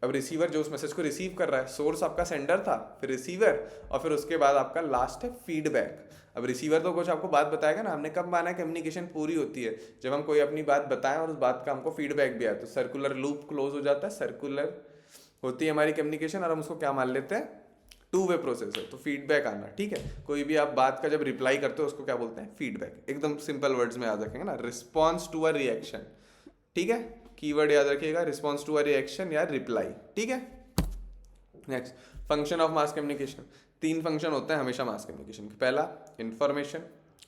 अब रिसीवर जो उस मैसेज को रिसीव कर रहा है, सोर्स आपका सेंडर था, फिर रिसीवर, और फिर उसके बाद आपका लास्ट है फीडबैक। अब रिसीवर तो कुछ आपको बात बताएगा ना, हमने कब माना है कम्युनिकेशन पूरी होती है, जब हम कोई अपनी बात बताएं और उस बात का हमको फीडबैक भी आए, तो सर्कुलर लूप क्लोज हो जाता है, सर्कुलर होती है हमारी कम्युनिकेशन, और हम उसको क्या मान लेते हैं, 2 वे प्रोसेस है, तो फीडबैक आना। ठीक है। कोई भी आप बात का जब रिप्लाई करते हो उसको क्या बोलते हैं, फीडबैक। एकदम सिंपल वर्ड्स में याद रखेंगे ना, रिस्पॉन्स टू अ रिएक्शन। ठीक है, कीवर्ड याद रखिएगा, रिस्पॉन्स टू अ रिएक्शन या रिप्लाई। ठीक है। Next, function of mass communication, 3 function होते हैं हमेशा मास कम्युनिकेशन के। पहला, information,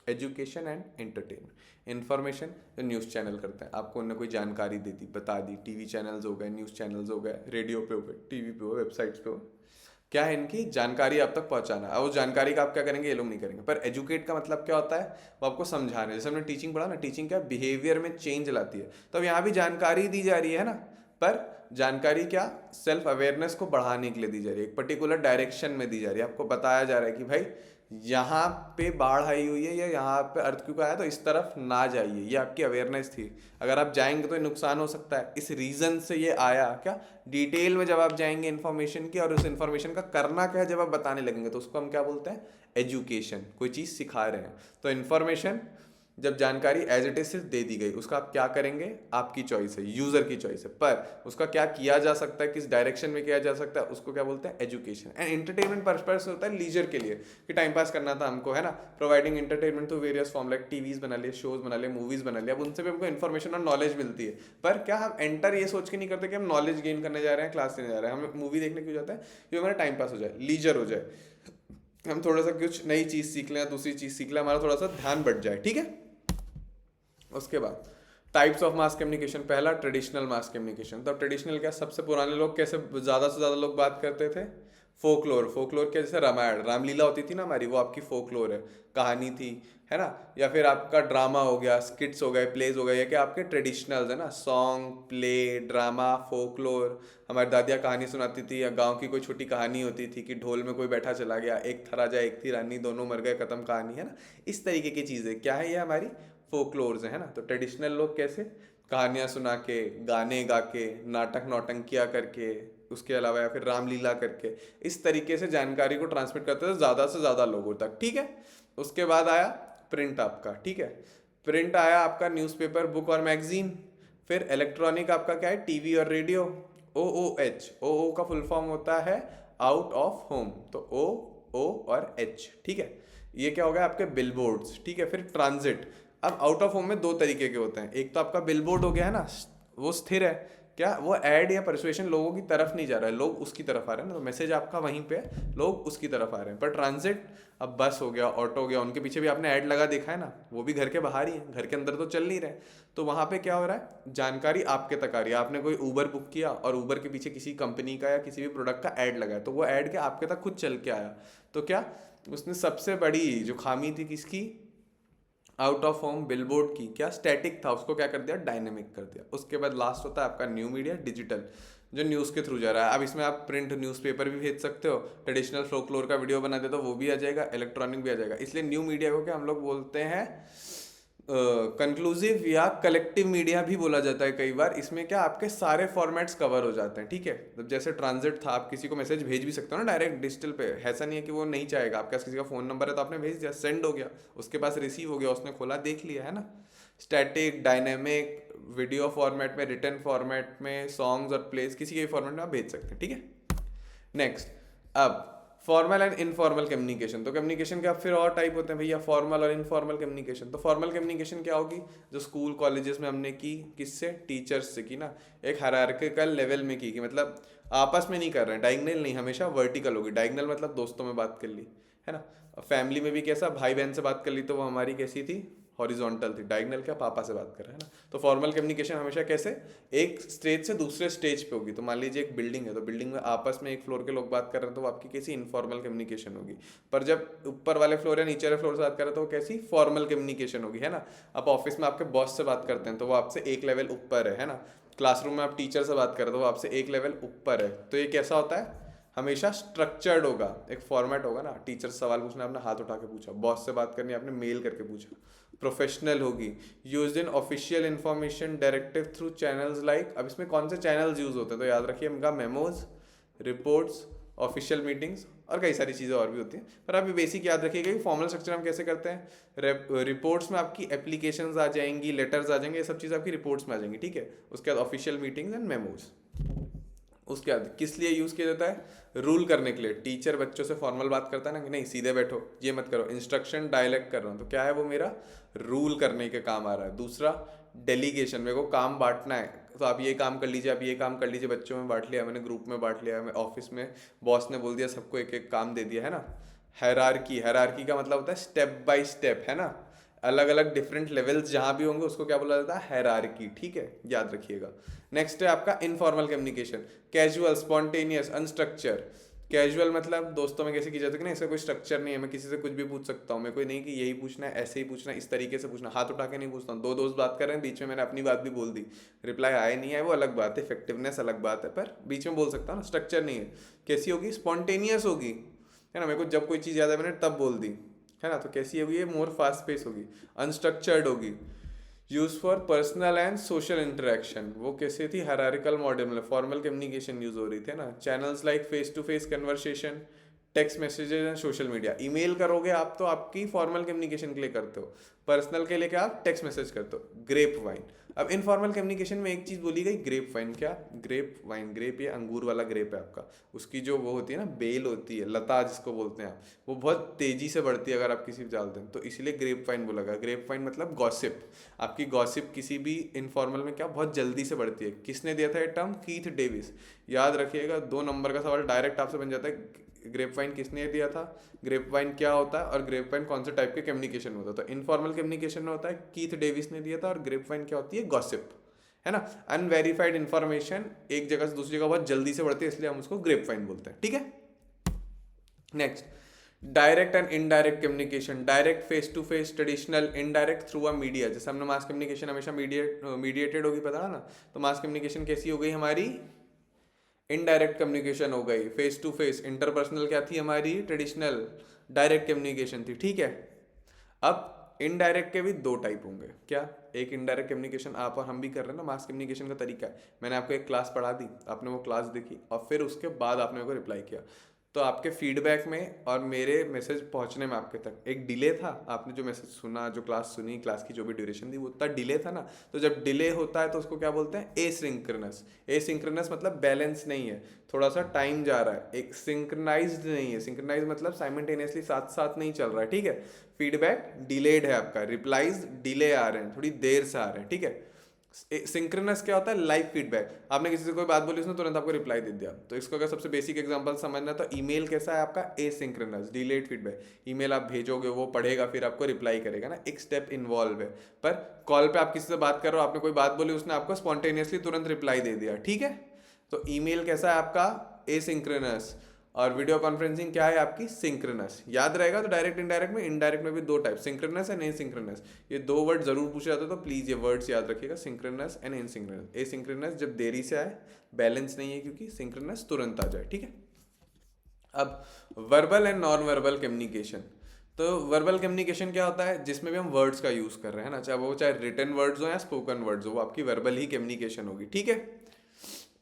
education and entertainment. Information जो न्यूज़ चैनल करते हैं, आपको उन्होंने कोई जानकारी दे दी, बता दी, टीवी चैनल्स हो गए, न्यूज़ चैनल्स हो गए, रेडियो पे हो गए, टीवी पे हो, वेबसाइट्स पे हो, क्या है इनकी जानकारी आप तक पहुंचाना। अब उस जानकारी का आप क्या करेंगे, ये लोग नहीं करेंगे। पर एजुकेट का मतलब क्या होता है, वो आपको समझा रहे हैं। जैसे हमने टीचिंग पढ़ा ना, टीचिंग क्या बिहेवियर में चेंज लाती है, तो अब यहाँ भी जानकारी दी जा रही है ना, पर जानकारी क्या, सेल्फ अवेयरनेस को बढ़ाने के लिए दी जा रही है, एक पर्टिकुलर डायरेक्शन में दी जा रही है। आपको बताया जा रहा है कि भाई यहाँ पे बाढ़ आई हुई है या यहाँ पे अर्थक्वेक आया, तो इस तरफ ना जाइए, ये आपकी अवेयरनेस थी। अगर आप जाएंगे तो ये नुकसान हो सकता है, इस रीजन से ये आया। क्या डिटेल में जब आप जाएंगे इन्फॉर्मेशन की, और उस इन्फॉर्मेशन का करना क्या है जब आप बताने लगेंगे, तो उसको हम क्या बोलते हैं, एजुकेशन। कोई चीज़ सिखा रहे हैं। तो इन्फॉर्मेशन जब जानकारी एज इट इज सिर्फ दे दी गई, उसका आप क्या करेंगे, आपकी चॉइस है, यूजर की चॉइस है, पर उसका क्या किया जा सकता है, किस डायरेक्शन में किया जा सकता है, उसको क्या बोलते हैं, एजुकेशन। एंड एंटरटेनमेंट पर्पस होता है लीजर के लिए, कि टाइम पास करना था हमको, है ना, providing entertainment to various form, like TVs बना लिए, शोज बना लिए, मूवीज बना लिए। अब उनसे भी हमको इन्फॉर्मेशन और नॉलेज मिलती है, पर क्या हम एंटर ये सोच के नहीं करते कि हम नॉलेज गेन करने जा रहे हैं, क्लास लेने जा रहे हैं। हम मूवी देखने क्यों जाते हैं, जो हमारा टाइम पास हो जाए, लीजर हो जाए, हम थोड़ा सा कुछ नई चीज़ सीख लें, दूसरी चीज़ सीख लें, हमारा थोड़ा सा ध्यान बढ़ जाए, ठीक है। उसके बाद टाइप्स ऑफ मास कम्युनिकेशन। पहला ट्रेडिशनल मास कम्युनिकेशन। तो ट्रेडिशनल क्या, सबसे पुराने लोग कैसे ज़्यादा से ज़्यादा लोग बात करते थे, फोकलोर। फोकलोर क्या, जैसे रामायण, रामलीला होती थी ना हमारी, वो आपकी फोकलोर है, कहानी थी, है ना। या फिर आपका ड्रामा हो गया, स्किट्स हो गए, प्लेज हो गए, या क्या आपके ट्रेडिशनल्स है ना, सॉन्ग, प्ले, ड्रामा, फोकलोर। हमारी दादियाँ कहानी सुनाती थी, या गांव की कोई छोटी कहानी होती थी कि ढोल में कोई बैठा चला गया, एक था राजा एक थी रानी, दोनों मर गए, खत्म कहानी, है ना। इस तरीके की चीज़ें क्या है, ये हमारी फोकलोर्स है ना। तो ट्रेडिशनल लोग कैसे, कहानियाँ सुना के, गाने गा के, नाटक नौटंकियाँ करके, उसके अलावा या फिर रामलीला करके, इस तरीके से जानकारी को ट्रांसमिट करते थे ज़्यादा से ज़्यादा लोगों तक, ठीक है। उसके बाद आया प्रिंट आपका, ठीक है। प्रिंट आया आपका न्यूज़पेपर, बुक और मैगजीन। फिर इलेक्ट्रॉनिक आपका क्या है, टीवी और रेडियो। OOH, ओ का फुल फॉर्म होता है आउट ऑफ होम, तो O और H, ठीक है। ये क्या हो गया आपके बिलबोर्ड्स, ठीक है। फिर ट्रांजिट। अब आउट ऑफ होम में दो तरीके के होते हैं, एक तो आपका बिलबोर्ड हो गया है ना, वो स्थिर है, क्या वो ऐड या परसुएशन लोगों की तरफ नहीं जा रहा है, लोग उसकी तरफ आ रहे हैं ना, तो मैसेज आपका वहीं पे है, लोग उसकी तरफ आ रहे हैं। पर ट्रांजिट, अब बस हो गया, ऑटो हो गया, उनके पीछे भी आपने ऐड लगा देखा है ना, वो भी घर के बाहर ही है, घर के अंदर तो चल नहीं रहे। तो वहाँ पे क्या हो रहा है, जानकारी आपके तक आ रही है। आपने कोई ऊबर बुक किया और ऊबर के पीछे किसी कंपनी का या किसी भी प्रोडक्ट का ऐड लगाया, तो वो ऐड के आपके तक खुद चल के आया। तो क्या उसने सबसे बड़ी जो खामी थी किसकी, आउट ऑफ होम बिलबोर्ड की, क्या स्टैटिक था, उसको क्या कर दिया, डायनेमिक कर दिया। उसके बाद लास्ट होता है आपका न्यू मीडिया, डिजिटल, जो न्यूज़ के थ्रू जा रहा है। अब इसमें आप प्रिंट न्यूज़पेपर भी भेज सकते हो, ट्रेडिशनल फोकलोर का वीडियो बना दे तो वो भी आ जाएगा, इलेक्ट्रॉनिक भी आ जाएगा। इसलिए न्यू मीडिया को क्या हम लोग बोलते हैं, कंक्लूसिव या कलेक्टिव मीडिया भी बोला जाता है कई बार। इसमें क्या आपके सारे फॉर्मेट्स कवर हो जाते हैं, ठीक है। तो जैसे ट्रांजिट था, आप किसी को मैसेज भेज भी सकते हो ना डायरेक्ट डिजिटल पे, ऐसा नहीं है कि वो नहीं चाहेगा। आपके पास किसी का फ़ोन नंबर है तो आपने भेज दिया, सेंड हो गया, उसके पास रिसीव हो गया, उसने खोला देख लिया, है ना। स्टैटिक, डायनेमिक, वीडियो फॉर्मेट में, रिटर्न फॉर्मेट में, सॉन्ग्स और प्लेस, किसी के भी फॉर्मेट में आप भेज सकते हैं, ठीक है। नेक्स्ट, अब फॉर्मल एंड इनफॉर्मल कम्युनिकेशन। तो कम्युनिकेशन के अब फिर और टाइप होते हैं भैया, फॉर्मल और इनफॉर्मल कम्युनिकेशन। तो फॉर्मल कम्युनिकेशन क्या होगी, जो स्कूल कॉलेजेस में हमने की, किससे, टीचर्स से की ना, एक हायरार्किकल लेवल में की, कि मतलब आपस में नहीं कर रहे हैं, डायगनल नहीं, हमेशा वर्टिकल होगी। डायगनल मतलब दोस्तों में बात कर ली, है ना। फैमिली में भी कैसा, भाई बहन से बात कर ली तो वो हमारी कैसी थी, हॉरिजॉन्टल थी। डायगनल क्या, पापा से बात कर रहे हैं ना। तो फॉर्मल कम्युनिकेशन हमेशा कैसे, एक स्टेज से दूसरे स्टेज पे होगी। तो मान लीजिए एक बिल्डिंग है, तो बिल्डिंग में आपस में एक फ्लोर के लोग बात कर रहे हैं, तो वो आपकी कैसी, इनफॉर्मल कम्युनिकेशन होगी। पर जब ऊपर वाले फ्लोर या नीचे वाले फ्लोर से बात कर रहे हैं तो वो कैसी, फॉर्मल कम्युनिकेशन होगी, है ना। आप ऑफिस में आपके बॉस से बात करते हैं तो वो आपसे एक लेवल ऊपर है ना। क्लासरूम में आप टीचर से बात कर रहे हो तो वो आपसे एक लेवल ऊपर है। तो ये कैसा होता है, हमेशा स्ट्रक्चर्ड होगा, एक फॉर्मेट होगा ना। टीचर से सवाल पूछना, आपने हाथ उठा के पूछा, बॉस से बात करनी आपने मेल करके पूछा। प्रोफेशनल होगी, use in official information directive through channels like. अब इसमें कौन से चैनल्स यूज होते हैं, तो याद रखिए इनका, मेमोज, रिपोर्ट्स, ऑफिशियल मीटिंग्स और कई सारी चीज़ें और भी होती हैं। पर आप ये बेसिक याद रखिएगा कि फॉर्मल स्ट्रक्चर हम कैसे करते हैं। रिपोर्ट्स में आपकी एप्लीकेशंस आ जाएंगी, लेटर्स आ जाएंगे, ये सब चीज़ आपकी रिपोर्ट्स में आ जाएंगी, ठीक है। उसके बाद ऑफिशियल मीटिंग्स एंड मेमोज। उसके बाद किस लिए यूज़ किया जाता है, रूल करने के लिए। टीचर बच्चों से फॉर्मल बात करता है ना, कि नहीं सीधे बैठो, ये मत करो, इंस्ट्रक्शन डायलेक्ट कर रहा हूँ, तो क्या है वो मेरा रूल करने के काम आ रहा है। दूसरा डेलीगेशन, मेरे को काम बांटना है, तो आप ये काम कर लीजिए, आप ये काम कर लीजिए। बच्चों में बांट लिया मैंने, ग्रुप में बांट लिया, मैं ऑफिस में बॉस ने बोल दिया, सबको एक एक काम दे दिया, है ना। हायरार्की, हायरार्की का मतलब होता है स्टेप बाय स्टेप, है ना। अलग अलग डिफरेंट लेवल्स जहां भी होंगे उसको क्या बोला जाता है, हायरार्की, ठीक है, याद रखिएगा। नेक्स्ट है आपका informal communication, casual, spontaneous, unstructured. Casual मतलब दोस्तों में कैसे की जाती है ना, इसका कोई स्ट्रक्चर नहीं है, मैं किसी से कुछ भी पूछ सकता हूँ, मैं कोई नहीं कि यही पूछना है, ऐसे ही पूछना है, इस तरीके से पूछना, हाथ उठा के नहीं पूछता हूँ। दो दोस्त बात कर रहे हैं, बीच में मैंने अपनी बात भी बोल दी, रिप्लाई आए नहीं आए वो अलग बात है, इफेक्टिवनेस अलग बात है, पर बीच में बोल सकता हूँ ना, स्ट्रक्चर नहीं है। कैसी होगी, स्पॉन्टेनियस होगी, है ना, मेरे को जब कोई चीज़ याद है मैंने तब बोल दी, है ना, तो कैसी होगी, ये मोर फास्ट पेस होगी। अनस्ट्रक्चर्ड होगी, use for personal and social interaction, वो कैसे थी, हायरार्किकल मॉडल में फॉर्मल कम्युनिकेशन यूज हो रही थी ना। Channels like face to face conversation, text messages and social media. Email करोगे आप तो आपकी फॉर्मल कम्युनिकेशन के लिए करते हो, पर्सनल के लिए क्या आप टेक्स्ट मैसेज करते हो। ग्रेप वाइन, अब इनफॉर्मल कम्युनिकेशन में एक चीज बोली गई, ग्रेप वाइन, क्या, ग्रेप वाइन, ग्रेप ये अंगूर वाला ग्रेप है आपका, उसकी जो वो होती है ना, बेल होती है, लता जिसको बोलते हैं आप, वो बहुत तेजी से बढ़ती है अगर आप किसी डालते हैं तो, इसीलिए ग्रेप वाइन बोला गया। ग्रेप वाइन मतलब गॉसिप, आपकी गॉसिप किसी भी इनफॉर्मल में क्या बहुत जल्दी से बढ़ती है। किसने दिया था ये टर्म, कीथ डेविस, याद रखिएगा, 2 नंबर का सवाल डायरेक्ट आपसे बन जाता है। ग्रेप वाइन किसने दिया था, ग्रेप वाइन क्या होता है, और ग्रेप वाइन कौन से टाइप के कम्युनिकेशन में होता है, तो इनफॉर्मल कम्युनिकेशन में होता है, कीथ डेविस ने दिया था। और ग्रेप वाइन क्या होती है, गॉसिप, है ना, अनवेरीफाइड इन्फॉर्मेशन एक जगह से दूसरी जगह बहुत जल्दी से बढ़ती है, इसलिए हम उसको ग्रेप वाइन बोलते हैं, ठीक है। Next, direct and indirect communication, direct face to face, traditional, indirect through a media. जैसे हमने मास कम्युनिकेशन हमेशा मीडिएटेड होगी, पता है ना, तो मास कम्युनिकेशन कैसी हो गई हमारी, इनडायरेक्ट कम्युनिकेशन हो गई। फेस टू फेस, इंटरपर्सनल क्या थी हमारी, ट्रेडिशनल, डायरेक्ट कम्युनिकेशन थी, ठीक है। अब इनडायरेक्ट के भी 2 टाइप होंगे, क्या, एक इनडायरेक्ट कम्युनिकेशन आप और हम भी कर रहे हैं ना, मास कम्युनिकेशन का तरीका है, मैंने आपको एक क्लास पढ़ा दी, आपने वो क्लास देखी और फिर उसके बाद आपने मेरे को रिप्लाई किया, तो आपके फीडबैक में और मेरे मैसेज पहुंचने में आपके तक एक डिले था। आपने जो मैसेज सुना, जो क्लास सुनी, क्लास की जो भी ड्यूरेशन थी वो उतना डिले था ना, तो जब डिले होता है तो उसको क्या बोलते हैं, एसिंक्रोनस। एसिंक्रोनस मतलब बैलेंस नहीं है, थोड़ा सा टाइम जा रहा है, एक सिंक्रोनाइज्ड नहीं है। सिंक्रोनाइज मतलब साइमल्टेनियसली साथ साथ नहीं चल रहा है, ठीक है। फीडबैक डिलेड है आपका, रिप्लाईज डिले आ रहे हैं, थोड़ी देर से आ रहे हैं, ठीक है। सिंक्रोनस क्या होता है, लाइव फीडबैक, आपने किसी से कोई बात बोली उसने तुरंत आपको रिप्लाई दे दिया, तो इसको अगर सबसे बेसिक एग्जांपल समझना तो ईमेल कैसा है आपका, एसिंक्रोनस, डिलेड फीडबैक। ईमेल आप भेजोगे, वो पढ़ेगा, फिर आपको रिप्लाई करेगा ना, एक स्टेप इन्वॉल्व है। पर कॉल पे आप किसी से बात कर रहे हो, आपने कोई बात बोली, उसने आपको स्पॉन्टेनियसली तुरंत रिप्लाई दे दिया, ठीक है। तो ईमेल कैसा है आपका, एसिंक्रोनस, और वीडियो कॉन्फ्रेंसिंग क्या है आपकी, सिंक्रोनस। याद रहेगा तो डायरेक्ट इनडायरेक्ट में, इनडायरेक्ट में भी 2 टाइप, सिंक्रोनस एंड एसिंक्रोनस, ये 2 वर्ड जरूर पूछे जाते, तो प्लीज ये वर्ड्स याद रखिएगा, सिंक्रोनस एंड एसिंक्रोनस। एसिंक्रोनस जब देरी से आए, बैलेंस नहीं है, क्योंकि सिंक्रोनस तुरंत आ जाए, ठीक है। अब verbal and non verbal communication, तो वर्बल कम्युनिकेशन क्या होता है, जिसमें भी हम वर्ड्स का यूज कर रहे हैं ना, चाहे रिटन वर्ड्स हो या स्पोकन वर्ड्स हो, वो आपकी वर्बल ही कम्युनिकेशन होगी, ठीक है।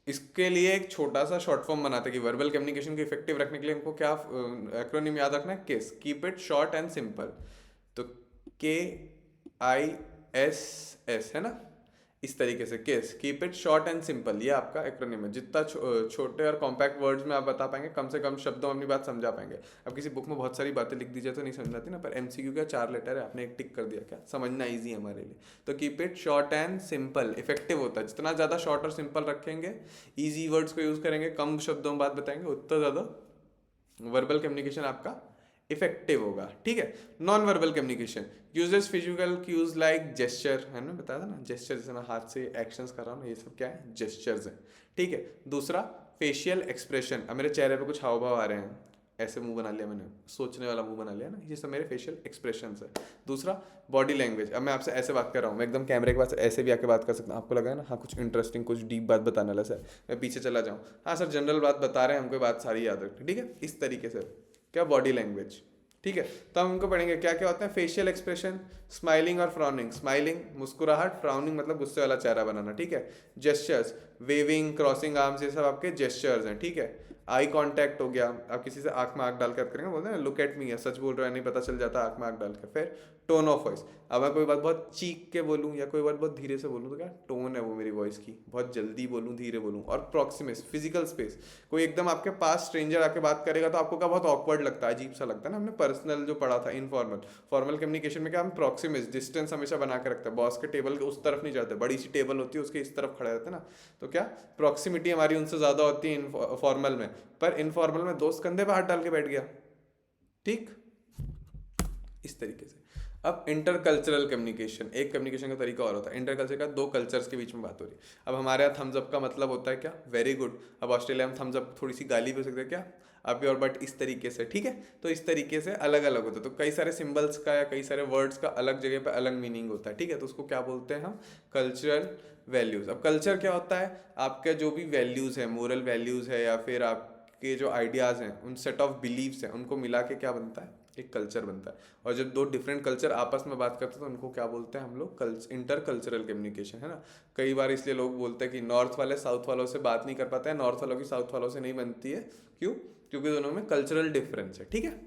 इसके लिए एक छोटा सा शॉर्ट फॉर्म बनाते हैं कि वर्बल कम्युनिकेशन को इफेक्टिव रखने के लिए हमको क्या एक्रोनिम याद रखना है, किस, keep it short and simple, तो KISS, है ना, इस तरीके से, case, keep it short and simple, ये आपका एक्रोनिम है। जितना छोटे और कॉम्पैक्ट वर्ड्स में आप बता पाएंगे, कम से कम शब्दों में अपनी बात समझा पाएंगे। अब किसी बुक में बहुत सारी बातें लिख दी जाए तो नहीं समझ आती ना, पर MCQ का 4 लेटर है, आपने एक टिक कर दिया, क्या समझना ईजी है हमारे लिए, तो keep it short and simple effective होता है। जितना ज़्यादा शॉर्ट और सिंपल रखेंगे, ईजी वर्ड्स को यूज़ करेंगे, कम शब्दों में बात बताएंगे, उतना ज़्यादा वर्बल कम्युनिकेशन आपका इफेक्टिव होगा, ठीक है। Non verbal communication uses physical cues like gesture, है ना, बताया था ना, जेस्चर जैसे मैं हाथ से एक्शंस कर रहा हूँ ना, ये सब क्या है, जेस्चर्स है, ठीक है। दूसरा, फेशियल एक्सप्रेशन, अब मेरे चेहरे पे कुछ हाव भाव आ रहे हैं, ऐसे मुंह बना लिया मैंने, सोचने वाला मुंह बना लिया ना, ये सब मेरे फेशियल एक्सप्रेशंस है। दूसरा, बॉडी लैंग्वेज, अब मैं आपसे ऐसे बात कर रहा हूँ, मैं एकदम कैमरे के पास ऐसे भी आके बात कर सकता हूँ, आपको लगा है ना, हाँ कुछ इंटरेस्टिंग, कुछ डीप बात बताने वाला सर, मैं पीछे चला जाऊँ, हाँ सर जनरल बात बता रहे हैं, हमको बात सारी याद रखनी, ठीक है, इस तरीके से, क्या, बॉडी लैंग्वेज, ठीक है। तो हम इनको पढ़ेंगे क्या क्या होते हैं, फेशियल एक्सप्रेशन, स्माइलिंग और फ्राउनिंग, स्माइलिंग मुस्कुराहट, फ्राउनिंग मतलब गुस्से वाला चेहरा बनाना, ठीक है। जेस्चर्स, वेविंग, क्रॉसिंग आर्म्स, ये सब आपके जेस्चर्स हैं, ठीक है। आई कांटेक्ट हो गया, आप किसी से आंख में आंख डाल के बात करेंगे, बोलते हैं लुक एट मी, है सच बोल रहा है नहीं पता चल जाता आंख में आंख डाल के। फिर टोन ऑफ वॉइस, अब मैं कोई बात बहुत चीख के बोलूँ या कोई बात बहुत धीरे से बोलूँ, तो क्या टोन है वो मेरी वॉइस की, बहुत जल्दी बोलूँ, धीरे बोलूँ। और प्रॉक्सिमिस, फिजिकल स्पेस, कोई एकदम आपके पास स्ट्रेंजर आके बात करेगा तो आपको क्या बहुत ऑकवर्ड लगता है, अजीब सा लगता है ना। हमने पर्सनल जो पढ़ा था इनफॉर्मल, फॉर्मल कम्युनिकेशन में क्या, हम प्रॉक्सिमिस, डिस्टेंस हमेशा बना के रखते हैं, बॉस के टेबल के उस तरफ नहीं जाते, बड़ी सी टेबल होती है उसके इस तरफ खड़े रहते हैं ना, तो क्या प्रॉक्सिमिटी हमारी उनसे ज़्यादा होती है फॉर्मल में। पर इनफॉर्मल में दोस्त कंधे पे हाथ डाल के बैठ गया, ठीक, इस तरीके से। अब इंटरकल्चरल कम्युनिकेशन, एक कम्युनिकेशन का तरीका और होता है। इंटरकल्चर का दो कल्चर्स के बीच में बात हो रही है। अब हमारे यहाँ थम्स अप का मतलब होता है क्या, वेरी गुड। अब ऑस्ट्रेलिया में थम्स अप थोड़ी सी गाली भी हो सकती है क्या, अब और बट इस तरीके से, ठीक है। तो इस तरीके से अलग अलग होता है, तो कई सारे सिंबल्स का या कई सारे वर्ड्स का अलग जगह पे अलग मीनिंग होता है, ठीक है। तो उसको क्या बोलते हैं हम, कल्चरल वैल्यूज़। अब कल्चर क्या होता है, आपके जो भी वैल्यूज़ है, मोरल वैल्यूज़ है, या फिर आपके जो आइडियाज़ हैं, उन सेट ऑफ बिलीव्स हैं, उनको मिला के क्या बनता है, एक कल्चर बनता है। और जब दो डिफरेंट कल्चर आपस में बात करते हैं तो उनको क्या बोलते हैं हम लोग, इंटर कल्चरल कम्युनिकेशन, है ना। कई बार इसलिए लोग बोलते हैं कि नॉर्थ वाले साउथ वालों से बात नहीं कर पाते हैं, नॉर्थ वालों की साउथ वालों से नहीं बनती है, क्यों, क्योंकि दोनों में कल्चरल डिफरेंस है, ठीक है।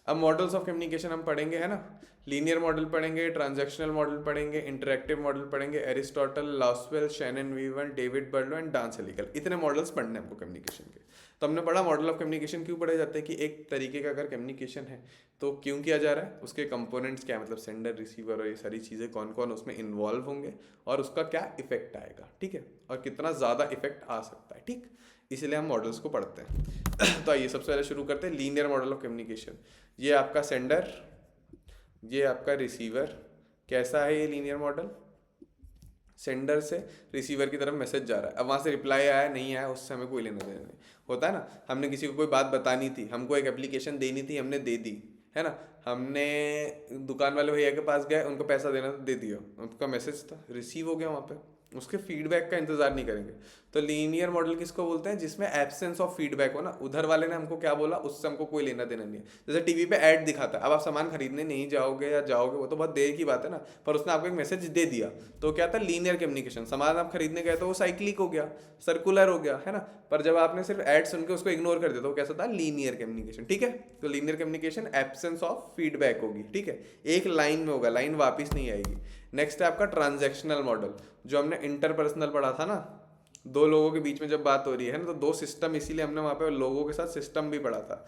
अब मॉडल्स ऑफ कम्युनिकेशन हम पढ़ेंगे, है ना। लीनियर मॉडल पढ़ेंगे, ट्रांजैक्शनल मॉडल पढ़ेंगे, इंटरेक्टिव मॉडल पढ़ेंगे, Aristotle, Lasswell, Shannon Weaver, David Berlo and Dance helical, इतने मॉडल्स पढ़ने हैं हमको कम्युनिकेशन के। तो हमने पढ़ा मॉडल ऑफ कम्युनिकेशन क्यों पढ़े जाते हैं, कि एक तरीके का अगर कम्युनिकेशन है तो क्यों किया जा रहा है, उसके कंपोनेंट्स क्या है, मतलब सेंडर रिसीवर और ये सारी चीज़ें कौन कौन उसमें इन्वॉल्व होंगे, और उसका क्या इफेक्ट आएगा, ठीक है, और कितना ज़्यादा इफेक्ट आ सकता है, ठीक। इसलिए हम मॉडल्स को पढ़ते हैं। तो आइए सबसे पहले शुरू करते हैं लीनियर मॉडल ऑफ कम्युनिकेशन। ये आपका सेंडर, ये आपका रिसीवर। कैसा है ये लीनियर मॉडल, सेंडर से रिसीवर की तरफ मैसेज जा रहा है, अब वहाँ से रिप्लाई आया नहीं आया उससे हमें कोई लेना देना नहीं। होता है ना, हमने किसी को कोई बात बतानी थी, हमको एक एप्लीकेशन देनी थी, हमने दे दी, है ना। हमने दुकान वाले भैया के पास गए, उनको पैसा देना दे दिया, उनका मैसेज था, रिसीव हो गया, वहाँ पे उसके फीडबैक का इंतजार नहीं करेंगे। तो लीनियर मॉडल किसको बोलते हैं, जिसमें एब्सेंस ऑफ फीडबैक हो ना, उधर वाले ने हमको क्या बोला उससे हमको कोई लेना देना नहीं है। जैसे टीवी पे ऐड दिखाता है, अब आप सामान खरीदने नहीं जाओगे या जाओगे वो तो बहुत देर की बात है ना, पर उसने आपको एक मैसेज दे दिया, तो क्या था, लीनियर कम्युनिकेशन। सामान आप खरीदने गए तो वो साइक्लिक हो गया, सर्कुलर हो गया, है ना। पर जब आपने सिर्फ ऐड सुन के उसको इग्नोर कर दिया तो वो कैसा था, लीनियर कम्युनिकेशन, ठीक है। तो linear communication absence of feedback होगी, ठीक है, एक लाइन में होगा, लाइन वापिस नहीं आएगी। नेक्स्ट है आपका ट्रांजैक्शनल मॉडल, जो हमने इंटरपर्सनल पढ़ा था ना, दो लोगों के बीच में जब बात हो रही है ना, तो दो सिस्टम, इसीलिए हमने वहाँ पे लोगों के साथ सिस्टम भी पढ़ा था।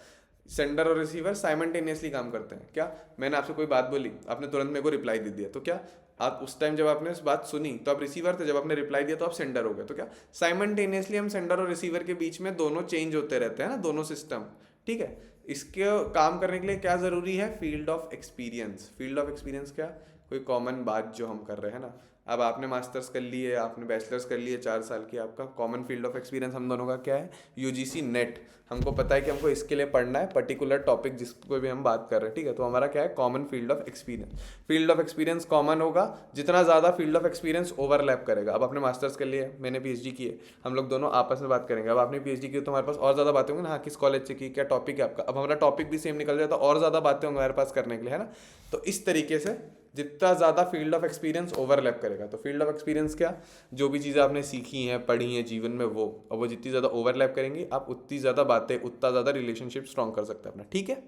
सेंडर और रिसीवर साइमल्टेनियसली काम करते हैं, क्या, मैंने आपसे कोई बात बोली, आपने तुरंत मेरे को रिप्लाई दे दिया, तो क्या आप उस टाइम जब आपने उस बात सुनी तो आप रिसीवर थे, जब आपने रिप्लाई दिया तो आप सेंडर हो गए, तो क्या साइमल्टेनियसली हम सेंडर और रिसीवर के बीच में दोनों चेंज होते रहते हैं ना, दोनों सिस्टम, ठीक है। इसके काम करने के लिए क्या ज़रूरी है, field of experience. Field of experience क्या, कोई कॉमन बात जो हम कर रहे हैं ना। अब आपने मास्टर्स कर लिए, आपने बैचलर्स कर लिए 4 साल की, आपका कॉमन फील्ड ऑफ एक्सपीरियंस हम दोनों का क्या है, यूजीसी नेट। हमको पता है कि हमको इसके लिए पढ़ना है पर्टिकुलर टॉपिक जिसको भी हम बात कर रहे हैं, ठीक है। तो हमारा क्या है, common field of experience. Field of experience common होगा जितना ज़्यादा फील्ड ऑफ एक्सपीरियंस ओवरलैप करेगा। अब आपने मास्टर्स कर लिए, मैंने पीएचडी की है, हम लोग दोनों आपस में बात करेंगे। अब आपने पीएचडी की तो हमारे पास और ज़्यादा बातें होंगी ना, हाँ किस कॉलेज से की, क्या टॉपिक है आपका, अब हमारा टॉपिक भी सेम निकल जाता है तो और ज़्यादा बातें होंगी हमारे पास करने के लिए, है ना। तो इस तरीके से जितना ज़्यादा फील्ड ऑफ एक्सपीरियंस ओवरलैप करेगा, तो फील्ड ऑफ एक्सपीरियंस क्या, जो भी चीज़ें आपने सीखी हैं, पढ़ी हैं जीवन में, वो, और वो जितनी ज़्यादा ओवरलैप करेंगी, आप उतनी ज़्यादा बातें, उतना ज़्यादा रिलेशनशिप स्ट्रॉन्ग कर सकते हैं अपना, ठीक है।